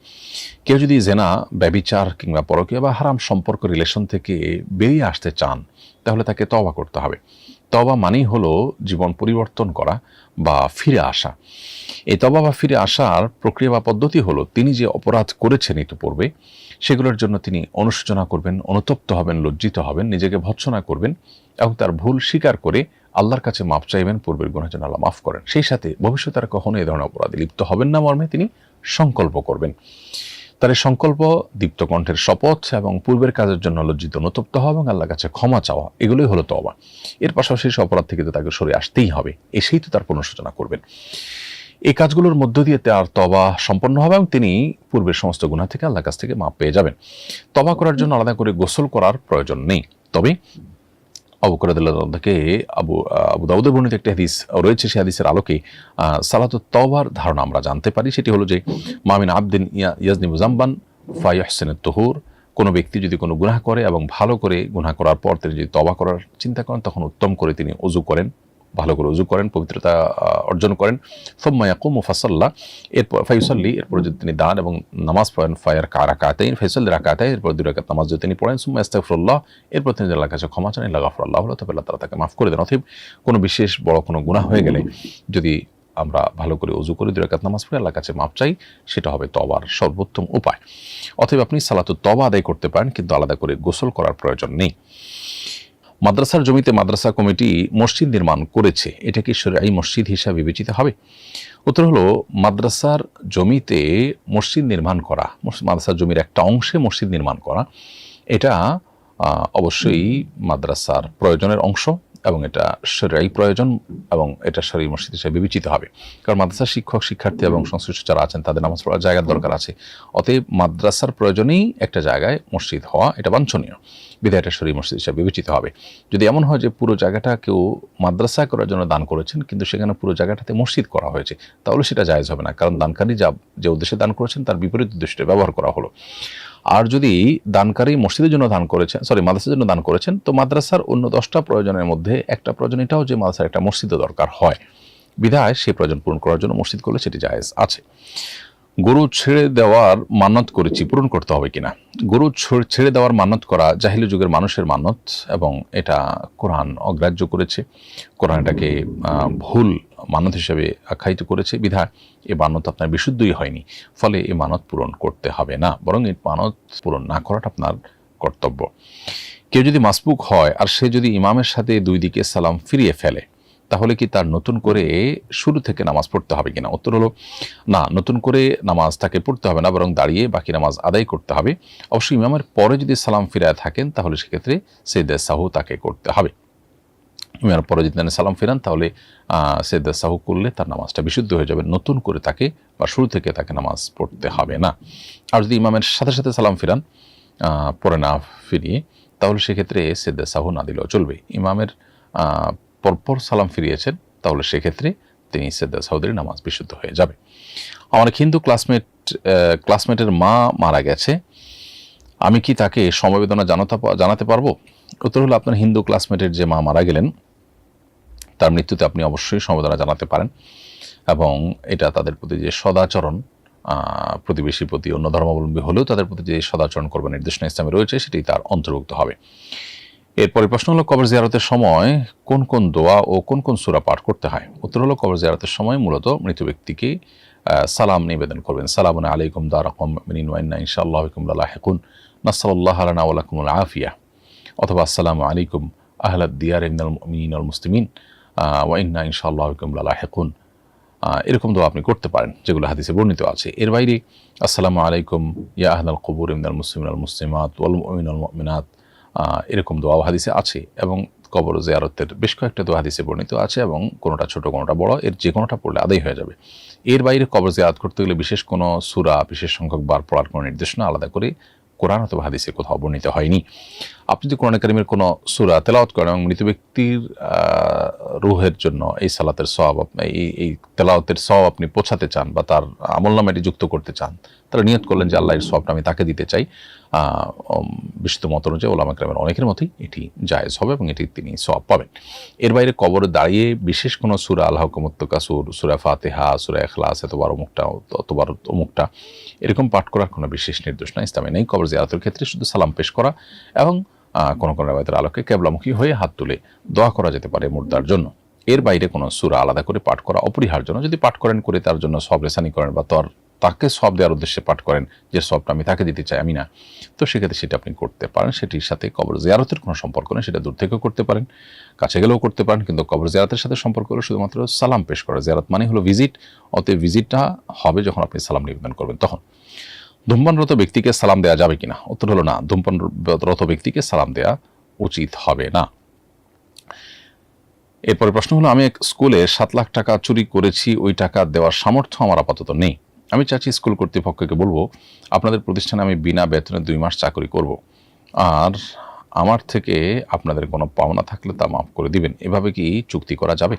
কেউ যদি জেনা, ব্যভিচার কিংবা পরকীয়া বা হারাম সম্পর্ক রিলেশন থেকে বেরিয়ে আসতে চান তাহলে তাকে তওবা করতে হবে। তওবা মানেই হলো জীবন পরিবর্তন করা বা ফিরে আসা। এই তওবা বা ফিরে আসার প্রক্রিয়া বা পদ্ধতি হলো তিনি যে অপরাধ করেছেন ইতিপূর্বে সেগুলোর জন্য তিনি অনুশোচনা করবেন, অনুতপ্ত হবেন, লজ্জিত হবেন, নিজেকে ভৎসনা করবেন এবং তার ভুল স্বীকার করে আল্লাহর কাছে মাপ চাইবেন, পূর্বের গুনাহের জন্য আল্লাহ মাফ করেন। সেই সাথে ভবিষ্যতে আর কখনো এই ধরনের অপরাধে লিপ্ত হবেন না মর্মে তিনি সংকল্প করবেন। তার এই সংকল্প, দীপ্ত কণ্ঠের শপথ এবং পূর্বের কাজের জন্য লজ্জিত অনুতপ্ত হওয়া এবং আল্লাহর কাছে ক্ষমা চাওয়া, এগুলোই হলো তওবা। এর পাশাপাশি সে অপরাধ থেকে তো তাকে সরে আসতেই হবে, এসেই তো তার পুনঃসূচনা করবেন। এই কাজগুলোর মধ্য দিয়ে তার তওবা সম্পন্ন হবে এবং তিনি পূর্বের সমস্ত গুনাহ থেকে আল্লাহর কাছ থেকে মাপ পেয়ে যাবেন। তওবা করার জন্য আলাদা করে গোসল করার প্রয়োজন নেই। তবে আবু বকর রাদিয়াল্লাহু আনহু থেকে আবু দাউদের বর্ণিত একটা হাদিস রয়েছে, সেই হাদিসের আলোকে সালাতুত তওবার ধারণা আমরা জানতে পারি। সেটি হলো যে, মামিন আবদিন ইয়াজনিবু যামবান ফায়ুহসিনুত তুহুর, কোনো ব্যক্তি যদি কোনো গুনাহ করে এবং ভালো করে গুনাহ করার পর তিনি যদি তওবা করার চিন্তা করেন তখন উত্তম করে তিনি ওযু করেন, ভালো করে ওযু করেন, পবিত্রতা অর্জন করেন। সুম্মা ইয়াকুমু ফাসাল্লা, এরপর ফায়ুসাল্লি, এরপর যদি তিনি দাঁড়ান এবং নামাজ পড়েন, রাকাতাইন ফায়ুসাল্লি রাকাতাইন, এরপর 2 রাকাত নামাজ যদি তিনি পড়েন, সুম্মা ইস্তাগফিরুল্লাহ, এরপর তিনি আল্লাহর কাছে ক্ষমা চান, ইল্লা গাফারাল্লাহু লাহু, তবে আল্লাহ তাআলা তাকে মাফ করে দেন। অতএব কোনো বিশেষ বড় কোনো গুনাহ হয়ে গেলে যদি আমরা ভালো করে ওযু করে 2 রাকাত নামাজ পড়ে আল্লাহর কাছে মাপ চাই, সেটা হবে তওবার সর্বোত্তম উপায়। অতএব আপনি সালাতুত তওবা আদায় করতে পারেন, কিন্তু আলাদা করে গোসল করার প্রয়োজন নেই। মাদ্রাসার জমিতে মাদ্রাসা কমিটি মসজিদ নির্মাণ করেছে, এটা কি শরঈ মসজিদ হিসাবে বিবেচিত হবে? উত্তর হলো, মাদ্রাসার জমিতে মসজিদ নির্মাণ করা, মাদ্রাসার জমির একটা অংশে মসজিদ নির্মাণ করা, এটা অবশ্যই মাদ্রাসার প্রয়োজনের অংশ এবং এটা শরঈ প্রয়োজন এবং এটা শরঈ মসজিদ হিসেবে বিবেচিত হবে। কারণ মাদ্রাসার শিক্ষক, শিক্ষার্থী এবং সংশ্লিষ্ট যারা আছেন তাদের নামাজ পড়ার জায়গার দরকার আছে। অতএব মাদ্রাসার প্রয়োজনেই একটা জায়গায় মসজিদ হওয়া এটা বাঞ্ছনীয়, বিধায় এটা শরঈ মসজিদ হিসেবে বিবেচিত হবে। যদি এমন হয় যে পুরো জায়গাটা কেউ মাদ্রাসা করার জন্য দান করেছেন কিন্তু সেখানে পুরো জায়গাটাতে মসজিদ করা হয়েছে, তাহলে সেটা জায়েজ হবে না, কারণ দানকারী যে উদ্দেশ্যে দান করেছেন তার বিপরীত উদ্দেশ্যে ব্যবহার করা হলো। আর যদি দানকারী মসজিদের জন্য দান করেছেন, মাদ্রাসার জন্য দান করেছেন, তো মাদ্রাসার অন্য 10টা প্রয়োজনের মধ্যে একটা প্রয়োজন এটাও যে মাদ্রাসার একটা মসজিদও দরকার হয়, বিধায় সেই প্রয়োজন পূরণ করার জন্য মসজিদ করলে সেটি জায়েজ আছে। গরু ছেড়ে দেওয়ার মান্নত করেছি, পূরণ করতে হবে কিনা? গরু ছেড়ে দেওয়ার মান্নত করা জাহিলি যুগের মানুষের মান্নত এবং এটা কোরআন অগ্রাহ্য করেছে, কোরআন এটাকে ভুল মানত হিসেবে আখ্যায়িত করেছে, বিধায় এই মানত আপনার বিশুদ্ধই হয়নি, ফলে এই মানত পূরণ করতে হবে না, বরং এই মানত পূরণ না করাটা আপনার কর্তব্য। কেউ যদি মাসবুক হয় আর সে যদি ইমামের সাথে 2 দিকে সালাম ফিরিয়ে ফেলে তাহলে কি তার নতুন করে শুরু থেকে নামাজ পড়তে হবে কিনা? উত্তর হলো না, নতুন করে নামাজ তাকে পড়তে হবে না, বরং দাঁড়িয়ে বাকি নামাজ আদায় করতে হবে। অবশ্যই ইমামের পরে যদি সালাম ফিরায় থাকেন তাহলে সেক্ষেত্রে সেজদা সাহু তাকে করতে হবে। ইমামের পরে যদি সালাম ফিরান তাহলে সেজদা সাহু করলে তার নামাজটা বিশুদ্ধ হয়ে যাবে, নতুন করে তাকে বা শুরু থেকে তাকে নামাজ পড়তে হবে না। আর যদি ইমামের সাথে সাথে সালাম ফিরান পরে না ফিরিয়ে, তাহলে সেক্ষেত্রে সেজদা সাহু না দিলেও চলবে। ইমামের পরপর সালাম ফিরিয়েছেন তাহলে সেক্ষেত্রে তিনি সেজদা সাহু দিলে নামাজ বিশুদ্ধ হয়ে যাবে। আমার হিন্দু ক্লাসমেটের মা মারা গেছে, আমি কি তাকে সমবেদনা জানাতে পারবো? উত্তর হলো, আপনার হিন্দু ক্লাসমেটের যে মা মারা গেলেন তার মৃত্যুতে আপনি অবশ্যই সমবেদনা জানাতে পারেন এবং এটা তাদের প্রতি যে সদাচরণ, প্রতিবেশীর প্রতি অন্য ধর্মাবলম্বী হলেও তাদের প্রতি যে সদাচরণ করবার নির্দেশনা ইসলামে রয়েছে সেটি তার অন্তর্ভুক্ত হবে। এরপরে প্রশ্ন হলো কবর জিয়ারতের সময় কোন কোন দোয়া ও কোন কোন সূরা পাঠ করতে হয়? উত্তর হলো কবর জিয়ারতের সময় মূলত মৃত ব্যক্তিকে সালাম নিবেদন করবেন। সালামুন আলাইকুম দারা কওমিন মুমিনিন ওয়া ইন্না ইনশাআল্লাহু বিকুম লাহিকুন নাসআলুল্লাহ লানা ওয়া লাকুমুল আফিয়া, অথবা আসসালামু আলাইকুম আহলাদ দিয়ার মিনাল মুমিনিন ওয়াল মুসলিমিন ওয়া ইন্না ইনশাআল্লাহু বিকুম লাহিকুন। এরকম দোয়া আপনি করতে পারেন যেগুলো হাদিসে বর্ণিত আছে। এর বাইরে আসসালামু আলাইকুম ইয়া আহলাল কুবুর মিনাল মুসলিমিন ওয়াল মুসলিমাত ওয়াল মুমিনিন ওয়াল মুমিনাত, এরকম দোয়া হাদিসে আছে। এবং কবর জিয়ারতের বেশ কয়েকটা দোয়া হাদিসে বর্ণিত আছে এবং কোনোটা ছোট কোনোটা বড়, এর যে কোনোটা পড়লে আদায় হয়ে যাবে। এর বাইরে কবর জিয়ারত করতে গেলে বিশেষ কোনো সূরা বিশেষ সংখ্যক বার পড়ার কোনো নির্দেশনা আলাদা করে কোরআন অথবা হাদিসে কোথাও বর্ণিত হয়নি। আপনি যদি কোরআন কারীমের কোনো সূরা তেলাওয়াত করেন এবং মৃত ব্যক্তির রুহের জন্য এই সালাতের সওয়াব এই তেলাওয়াতের সওয়াব আপনি পৌঁছাতে চান বা তার আমলনামায় এটি যুক্ত করতে চান, তারা নিয়ত করলেন যে আল্লাহর সওয়াবটা আমি তাকে দিতে চাই, বিশুদ্ধ মত অনুযায়ী ওলামা কেরামের অনেকের মতোই এটি জায়েজ হবে এবং এটি তিনি সওয়াব পাবেন। এর বাইরে কবরে দাঁড়িয়ে বিশেষ কোনো সূরা আল হাকুমুত তাকাসুর, সূরা ফাতিহা, সূরা ইখলাস, এতবার অমুকটা এরকম পাঠ করার কোনো বিশেষ নির্দেশনা ইসলামে নেই। কবর জিয়ারতের ক্ষেত্রে শুধু সালাম পেশ করা এবং কোনো কোনো রাওয়ায়াতের আলোকে কিবলামুখী হয়ে হাত তুলে দোয়া করা যেতে পারে মুর্দার জন্য। এর বাইরে কোনো সূরা আলাদা করে পাঠ করা অপরিহার্য নয়। যদি পাঠ করেন করে তার জন্য সওয়াব রেসানি করেন বা তাকে সওয়াব দেওয়ার উদ্দেশ্যে পাঠ করেন যে সওয়াবটা আমি তাকে দিতে চাই আমি না, তো সেক্ষেত্রে সেটা আপনি করতে পারেন। সেটির সাথে কবর জিয়ারতের কোনো সম্পর্ক নেই, সেটা দূর থেকেও করতে পারেন, কাছে গেলেও করতে পারেন, কিন্তু কবর জিয়ারতের সাথে সম্পর্ক হলো শুধুমাত্র সালাম পেশ করা। জিয়ারত মানে হলো ভিজিট, অতএব ভিজিটটা হবে যখন আপনি সালাম নিবেদন করবেন তখন। ধূমপানরত ব্যক্তিকে সালাম দেওয়া যাবে কিনা? উত্তর হলো না, ধূমপানরত ব্যক্তিকে সালাম দেওয়া উচিত হবে না। এরপরে প্রশ্ন হলো আমি এক স্কুলে 7 লাখ টাকা চুরি করেছি, ওই টাকা দেওয়ার সামর্থ্য আমার আপাতত নেই। আমি চাচ্ছি স্কুল কর্তৃপক্ষকে বলবো আপনাদের প্রতিষ্ঠানে আমি বিনা বেতনে 2 মাস চাকরি করব, আর আমার থেকে আপনাদের কোনো পাওনা থাকলে তা মাফ করে দিবেন, এভাবে কি চুক্তি করা যাবে?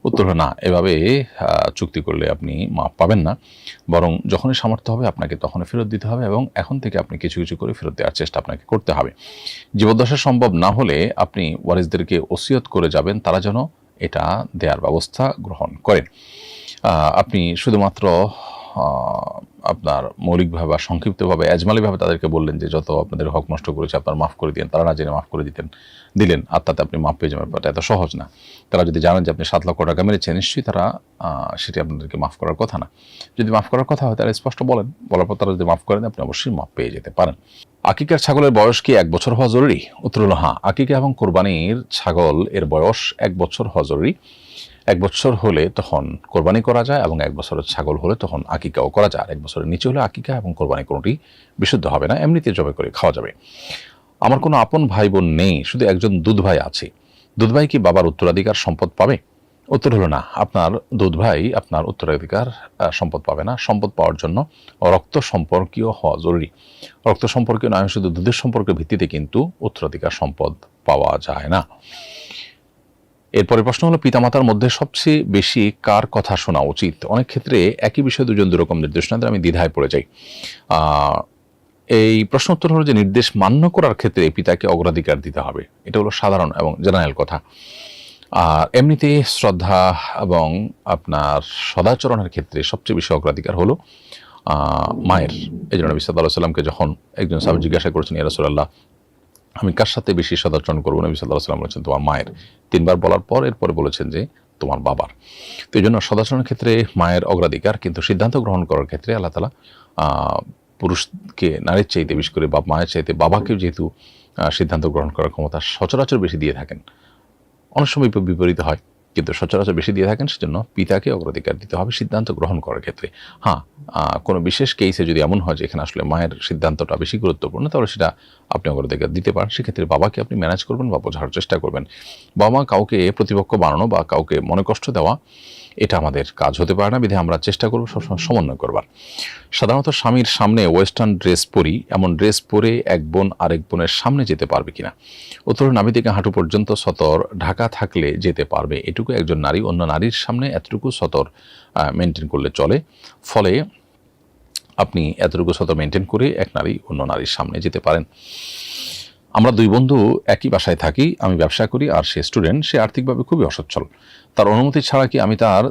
উত্তর হলো না, এভাবে চুক্তি করলে আপনি মাফ পাবেন না, বরং যখনই সামর্থ্য হবে আপনাকে তখনই ফেরত দিতে হবে এবং এখন থেকে আপনি কিছু কিছু করে ফেরত দেওয়ার চেষ্টা আপনাকে করতে হবে। জীবদ্দশা সম্ভব না হলে আপনি ওয়ারিসদেরকে ওসিয়ত করে যাবেন তারা যেন এটা দেওয়ার ব্যবস্থা গ্রহণ করেন। আপনি শুধুমাত্র আপনার মৌলিকভাবে বা সংক্ষিপ্তভাবে এজমালিভাবে তাদেরকে বললেন যে যত আপনাদের হক নষ্ট করেছে আপনার মাফ করে দিন, তারা না জেনে মাফ করে দিলেন আর তাতে আপনি মাফ পেয়ে যাবেন, ব্যাপারটা এত সহজ না। তারা যদি জানেন যে আপনি 7 লক্ষ টাকা মেরেছেন, নিশ্চয়ই তারা সেটি আপনাদেরকে মাফ করার কথা না। যদি মাফ করার কথা হয় তারা স্পষ্ট বলার পর তারা যদি মাফ করেন আপনি অবশ্যই মাফ পেয়ে যেতে পারেন। আকিকার ছাগলের বয়স কি 1 বছর হওয়া জরুরি? উত্তর হলো হ্যাঁ, আকিকা এবং কোরবানির ছাগল এর বয়স 1 বছর হওয়া জরুরি। 1 বছর হলে তখন কোরবানি করা যায় এবং 1 বছরের ছাগল হলে তখন আকিকাও করা যায়। আর 1 বছরের নিচে হলে আকিকা এবং কোরবানি কোনোটি বিশুদ্ধ হবে না, এমনিতে জবাই করে খাওয়া যাবে। আমার কোনো আপন ভাই বোন নেই, শুধু একজন দুধ ভাই আছে, দুধ ভাই কি বাবার উত্তরাধিকার সম্পদ পাবে? উত্তর হলো না, আপনার দুধ ভাই আপনার উত্তরাধিকার সম্পদ পাবে না। সম্পদ পাওয়ার জন্য রক্ত সম্পর্কীয় হওয়া জরুরি। রক্ত সম্পর্কীয় নয়, শুধু দুধের সম্পর্কের ভিত্তিতে কিন্তু উত্তরাধিকার সম্পদ পাওয়া যায় না। এরপরে প্রশ্ন হলো পিতামাতার মধ্যে সবচেয়ে বেশি কার কথা শোনা উচিত? অনেক ক্ষেত্রে একই বিষয়ে দুজন দুরকম নির্দেশনা দেয়, আমি দ্বিধায় পড়ে যাই। এই প্রশ্ন উত্তর হলো যে নির্দেশ মান্য করার ক্ষেত্রে পিতাকে অগ্রাধিকার দিতে হবে, এটা হলো সাধারণ এবং জেনারেল কথা। আর এমনিতে শ্রদ্ধা এবং আপনার সদাচরণের ক্ষেত্রে সবচেয়ে বেশি অগ্রাধিকার হলো মায়ের। এই জন্য নবী সাল্লাল্লাহু আলাইহি ওয়াসাল্লামকে যখন একজন সাহাবী জিজ্ঞাসা করেছেন ইয়া রাসূলুল্লাহ আমি কার সাথে বেশি সদাচরণ করবো, নবী সাল্লাল্লাহু আলাইহি ওয়াসাল্লাম বলেছেন তোমার মায়ের। 3 বার বলার পর এরপরে বলেছেন যে তোমার বাবার। তো এই জন্য সদাচরণের ক্ষেত্রে মায়ের অগ্রাধিকার, কিন্তু সিদ্ধান্ত গ্রহণ করার ক্ষেত্রে আল্লাহ তাআলা পুরুষকে নারীর চাইতে বিশেষ করে মায়ের চাইতে বাবাকেও যেহেতু সিদ্ধান্ত গ্রহণ করার ক্ষমতা সচরাচর বেশি দিয়ে থাকেন, অনেক সময় বিপরীত হয় কিন্তু সচরাচর বেশি দিয়ে থাকেন, সেজন্য পিতাকে অগ্রাধিকার দিতে হবে সিদ্ধান্ত গ্রহণ করার ক্ষেত্রে। হ্যাঁ, কোনো বিশেষ কেসে যদি এমন হয় যে এখানে আসলে মায়ের সিদ্ধান্তটা বেশি গুরুত্বপূর্ণ, তাহলে সেটা আপনি অগ্রাধিকার দিতে পারেন। সেক্ষেত্রে বাবাকে আপনি ম্যানেজ করবেন বা বোঝার চেষ্টা করবেন। বাবা মা কাউকে প্রতিপক্ষ বানানো বা কাউকে মনে কষ্ট দেওয়া এটা আমাদের কাজ হতে পারে না, বিধে আমরা চেষ্টা করবো সবসময় সমন্বয় করবার। সাধারণত স্বামীর সামনে ওয়েস্টার্ন ড্রেস পরি, এমন ড্রেস পরে এক বোন আরেক বোনের সামনে যেতে পারবে কিনা? উত্তর নাভি থেকে হাঁটু পর্যন্ত সতর ঢাকা থাকলে যেতে পারবে। এটুকু একজন নারী অন্য নারীর সামনে এতটুকু সতর মেনটেন করলে চলে। ফলে আপনি এতটুকু সতর মেনটেন করে এক নারী অন্য নারীর সামনে যেতে পারেন। আমরা 2 বন্ধু একই বাসায় থাকি, আমি ব্যবসা করি আর সে স্টুডেন্ট। সে আর্থিকভাবে খুবই অসচ্ছল। তার অনুমতি ছাড়া কি আমি তার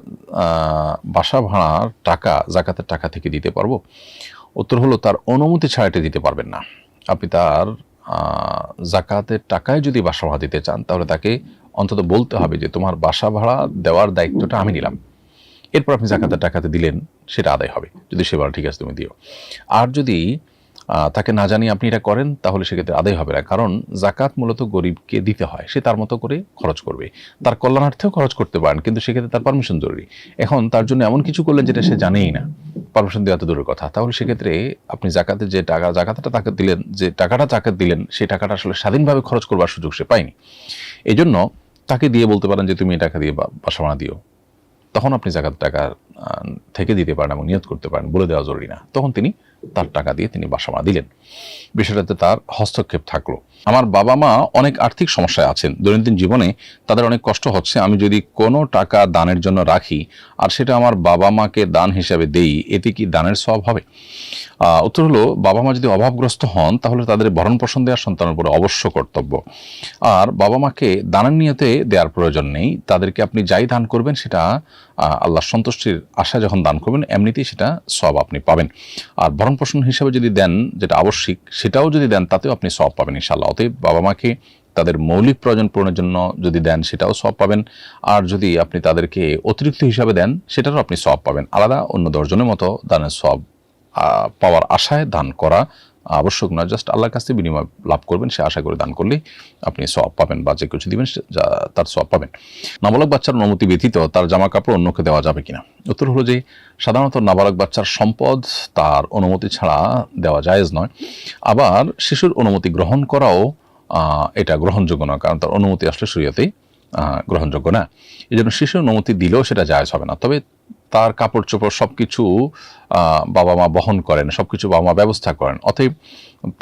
বাসা ভাড়ার টাকা যাকাতের টাকা থেকে দিতে পারবো? উত্তর হলো তার অনুমতি ছাড়া এটা দিতে পারবেন না। আপনি তার জাকাতের টাকায় যদি বাসা ভাড়া দিতে চান তাহলে তাকে অন্তত বলতে হবে যে তোমার বাসা ভাড়া দেওয়ার দায়িত্বটা আমি নিলাম, এরপর আপনি জাকাতের টাকাতে দিলেন, সেটা আদায় হবে। যদি সে বলে ঠিক আছে তুমি দিও। আর যদি তাকে না জানিয়ে আপনি এটা করেন তাহলে সেক্ষেত্রে আদায় হবে না, কারণ জাকাত মূলত গরিবকে দিতে হয়, সে তার মতো করে খরচ করবে, তার কল্যাণার্থেও খরচ করতে পারেন, কিন্তু সেক্ষেত্রে তার পারমিশন জরুরি। এখন তার জন্য এমন কিছু করলেন যেটা সে জানেই না, পারমিশন দেওয়া তো দূরের কথা, তাহলে সেক্ষেত্রে আপনি জাকাতের যে টাকা জাকাতটা তাকে দিলেন, যে টাকাটা জাকাত দিলেন, সেই টাকাটা আসলে স্বাধীনভাবে খরচ করবার সুযোগ সে পায়নি। এই জন্য তাকে দিয়ে বলতে পারেন যে তুমি এই টাকা দিয়ে বাসা ভাড়া দিও, তখন আপনি জাকাত টাকা থেকে দিতে পারেন এবং নিয়ত করতে পারেন, বলে দেওয়া জরুরি না। তখন তিনি তার টাকা দিয়ে তিনি বাসা ভাড়া দিলেন, বিষয়টাতে তার হস্তক্ষেপ থাকলো। আমার বাবা মা অনেক আর্থিক সমস্যায় আছেন, দৈনন্দিন জীবনে তাদের অনেক কষ্ট হচ্ছে, আমি যদি কোনো টাকা দানের জন্য রাখি আর সেটা আমার বাবা মাকে দান হিসাবে দেই, এতে কি দানের সওয়াব হবে? উত্তর হলো, বাবা মা যদি অভাবগ্রস্ত হন তাহলে তাদের ভরণ পোষণ দেওয়ার সন্তানের উপরে অবশ্য কর্তব্য। আর বাবা মাকে দানের নিয়তে দেওয়ার প্রয়োজন নেই, তাদেরকে আপনি যাই দান করবেন সেটা আল্লাহর সন্তুষ্টির আশা যখন দান করবেন এমনিতেই সেটা সওয়াব আপনি পাবেন। আর ভরণ পোষণ হিসেবে যদি দেন, যেটা আবশ্যিক, সেটাও যদি দেন তাতেও আপনি সওয়াব পাবেন ইনশাআল্লাহ। অতএব বাবা মাকে তাদের মৌলিক প্রয়োজন পূরণের জন্য যদি দেন সেটাও সওয়াব পাবেন, আর যদি আপনি তাদেরকে অতিরিক্ত হিসাবে দেন সেটারও আপনি সওয়াব পাবেন। আলাদা অন্য 10 জনের মতো দানের সওয়াব পাওয়ার আশায় দান করা আবশ্যক নয়, জাস্ট আল্লাহর কাছে বিনিময় লাভ করবেন সে আশা করে দান করলেই আপনি সওয়াব পাবেন, বা যে কিছু দিবেন তার সওয়াব পাবেন। নাবালক বাচ্চার অনুমতি ব্যতীত তার জামা কাপড় অন্যকে দেওয়া যাবে কিনা? উত্তর হলো যে সাধারণত নাবালক বাচ্চার সম্পদ তার অনুমতি ছাড়া দেওয়া জায়েজ নয়। আবার শিশুর অনুমতি গ্রহণ করাও এটা গ্রহণযোগ্য নয়, কারণ তার অনুমতি আসলে শরীয়তেই গ্রহণযোগ্য না। এই জন্য শিশুর অনুমতি দিলেও সেটা জায়েজ হবে না। তবে তার কাপড় চোপড় সবকিছু বাবা মা বহন করেন, সবকিছু বাবা মা ব্যবস্থা করেন, অতএব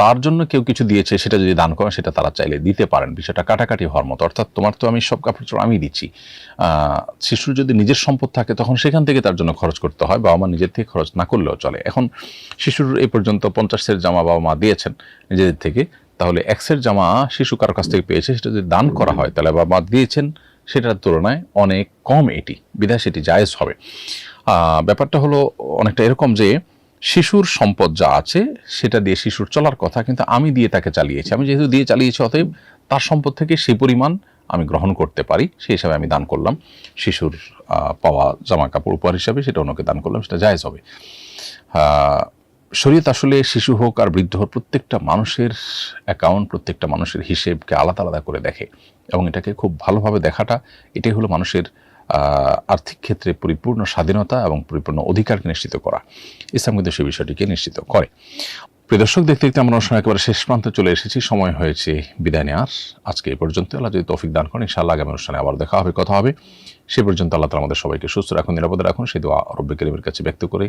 তার জন্য কেউ কিছু দিয়েছে সেটা যদি দান করেন সেটা তারা চাইলে দিতে পারেন। বিষয়টা কাটাকাটি হওয়ার মতো, অর্থাৎ তোমার তো আমি সব কাপড় চোপড় আমি দিচ্ছি। শিশুর যদি নিজের সম্পদ থাকে তখন সেখান থেকে তার জন্য খরচ করতে হয়, বাবা মা নিজের থেকে খরচ না করলেও চলে। এখন শিশুর এই পর্যন্ত 50 সের জামা বাবা মা দিয়েছেন নিজেদের থেকে, তাহলে 1 সের জামা শিশু কারো কাছ থেকে পেয়েছে, সেটা যদি দান করা হয় তাহলে বাবা মা দিয়েছেন সেটার তুলনায় অনেক কম, এটি বিধায় সেটি জায়েজ হবে। ব্যাপারটা হলো অনেকটা এরকম যে শিশুর সম্পদ যা আছে সেটা দিয়ে শিশুর চলার কথা, কিন্তু আমি দিয়ে তাকে চালিয়েছি, আমি যেহেতু দিয়ে চালিয়েছি অতএব তার সম্পদ থেকে সেই পরিমাণ আমি গ্রহণ করতে পারি, সেই হিসাবে আমি দান করলাম। শিশুর পাওয়া জামা কাপড় উপহার হিসাবে সেটা অন্যকে দান করলাম, সেটা জায়েজ হবে। শরীয়ত আসলে শিশু হোক আর বৃদ্ধ হোক প্রত্যেকটা মানুষের অ্যাকাউন্ট, প্রত্যেকটা মানুষের হিসেবকে আলাদা আলাদা করে দেখে, এবং এটাকে খুব ভালোভাবে দেখাটা এটাই হলো মানুষের আর্থিক ক্ষেত্রে পরিপূর্ণ স্বাধীনতা এবং পরিপূর্ণ অধিকারকে নিশ্চিত করা। ইসলাম কিন্তু সেই বিষয়টিকে নিশ্চিত করে। প্রিয় দর্শক, দেখতে দেখতে আমরা অনুষ্ঠান একেবারে শেষ প্রান্তে চলে এসেছি, সময় হয়েছে বিদায় নেওয়ার। আজকে এই পর্যন্ত, আল্লাহ যদি তৌফিক দান করেন ইনশাআল্লাহ আগামী অনুষ্ঠানে আবার দেখা হবে, কথা হবে। সে পর্যন্ত আল্লাহ তাআলা আমাদের সবাইকে সুস্থ রাখুন, নিরাপদে রাখুন, সেই দোয়া রব্বুল কারীমের কাছে ব্যক্ত করে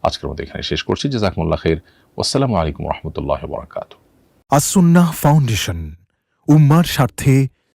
আজকের মতো এখানে শেষ করছি। জাযাকুমুল্লাহ খাইর। আসসালামু আলাইকুম ওয়া রাহমাতুল্লাহি ওয়া বারাকাতুহু। আস-সুন্নাহ ফাউন্ডেশন, উম্মার স্বার্থে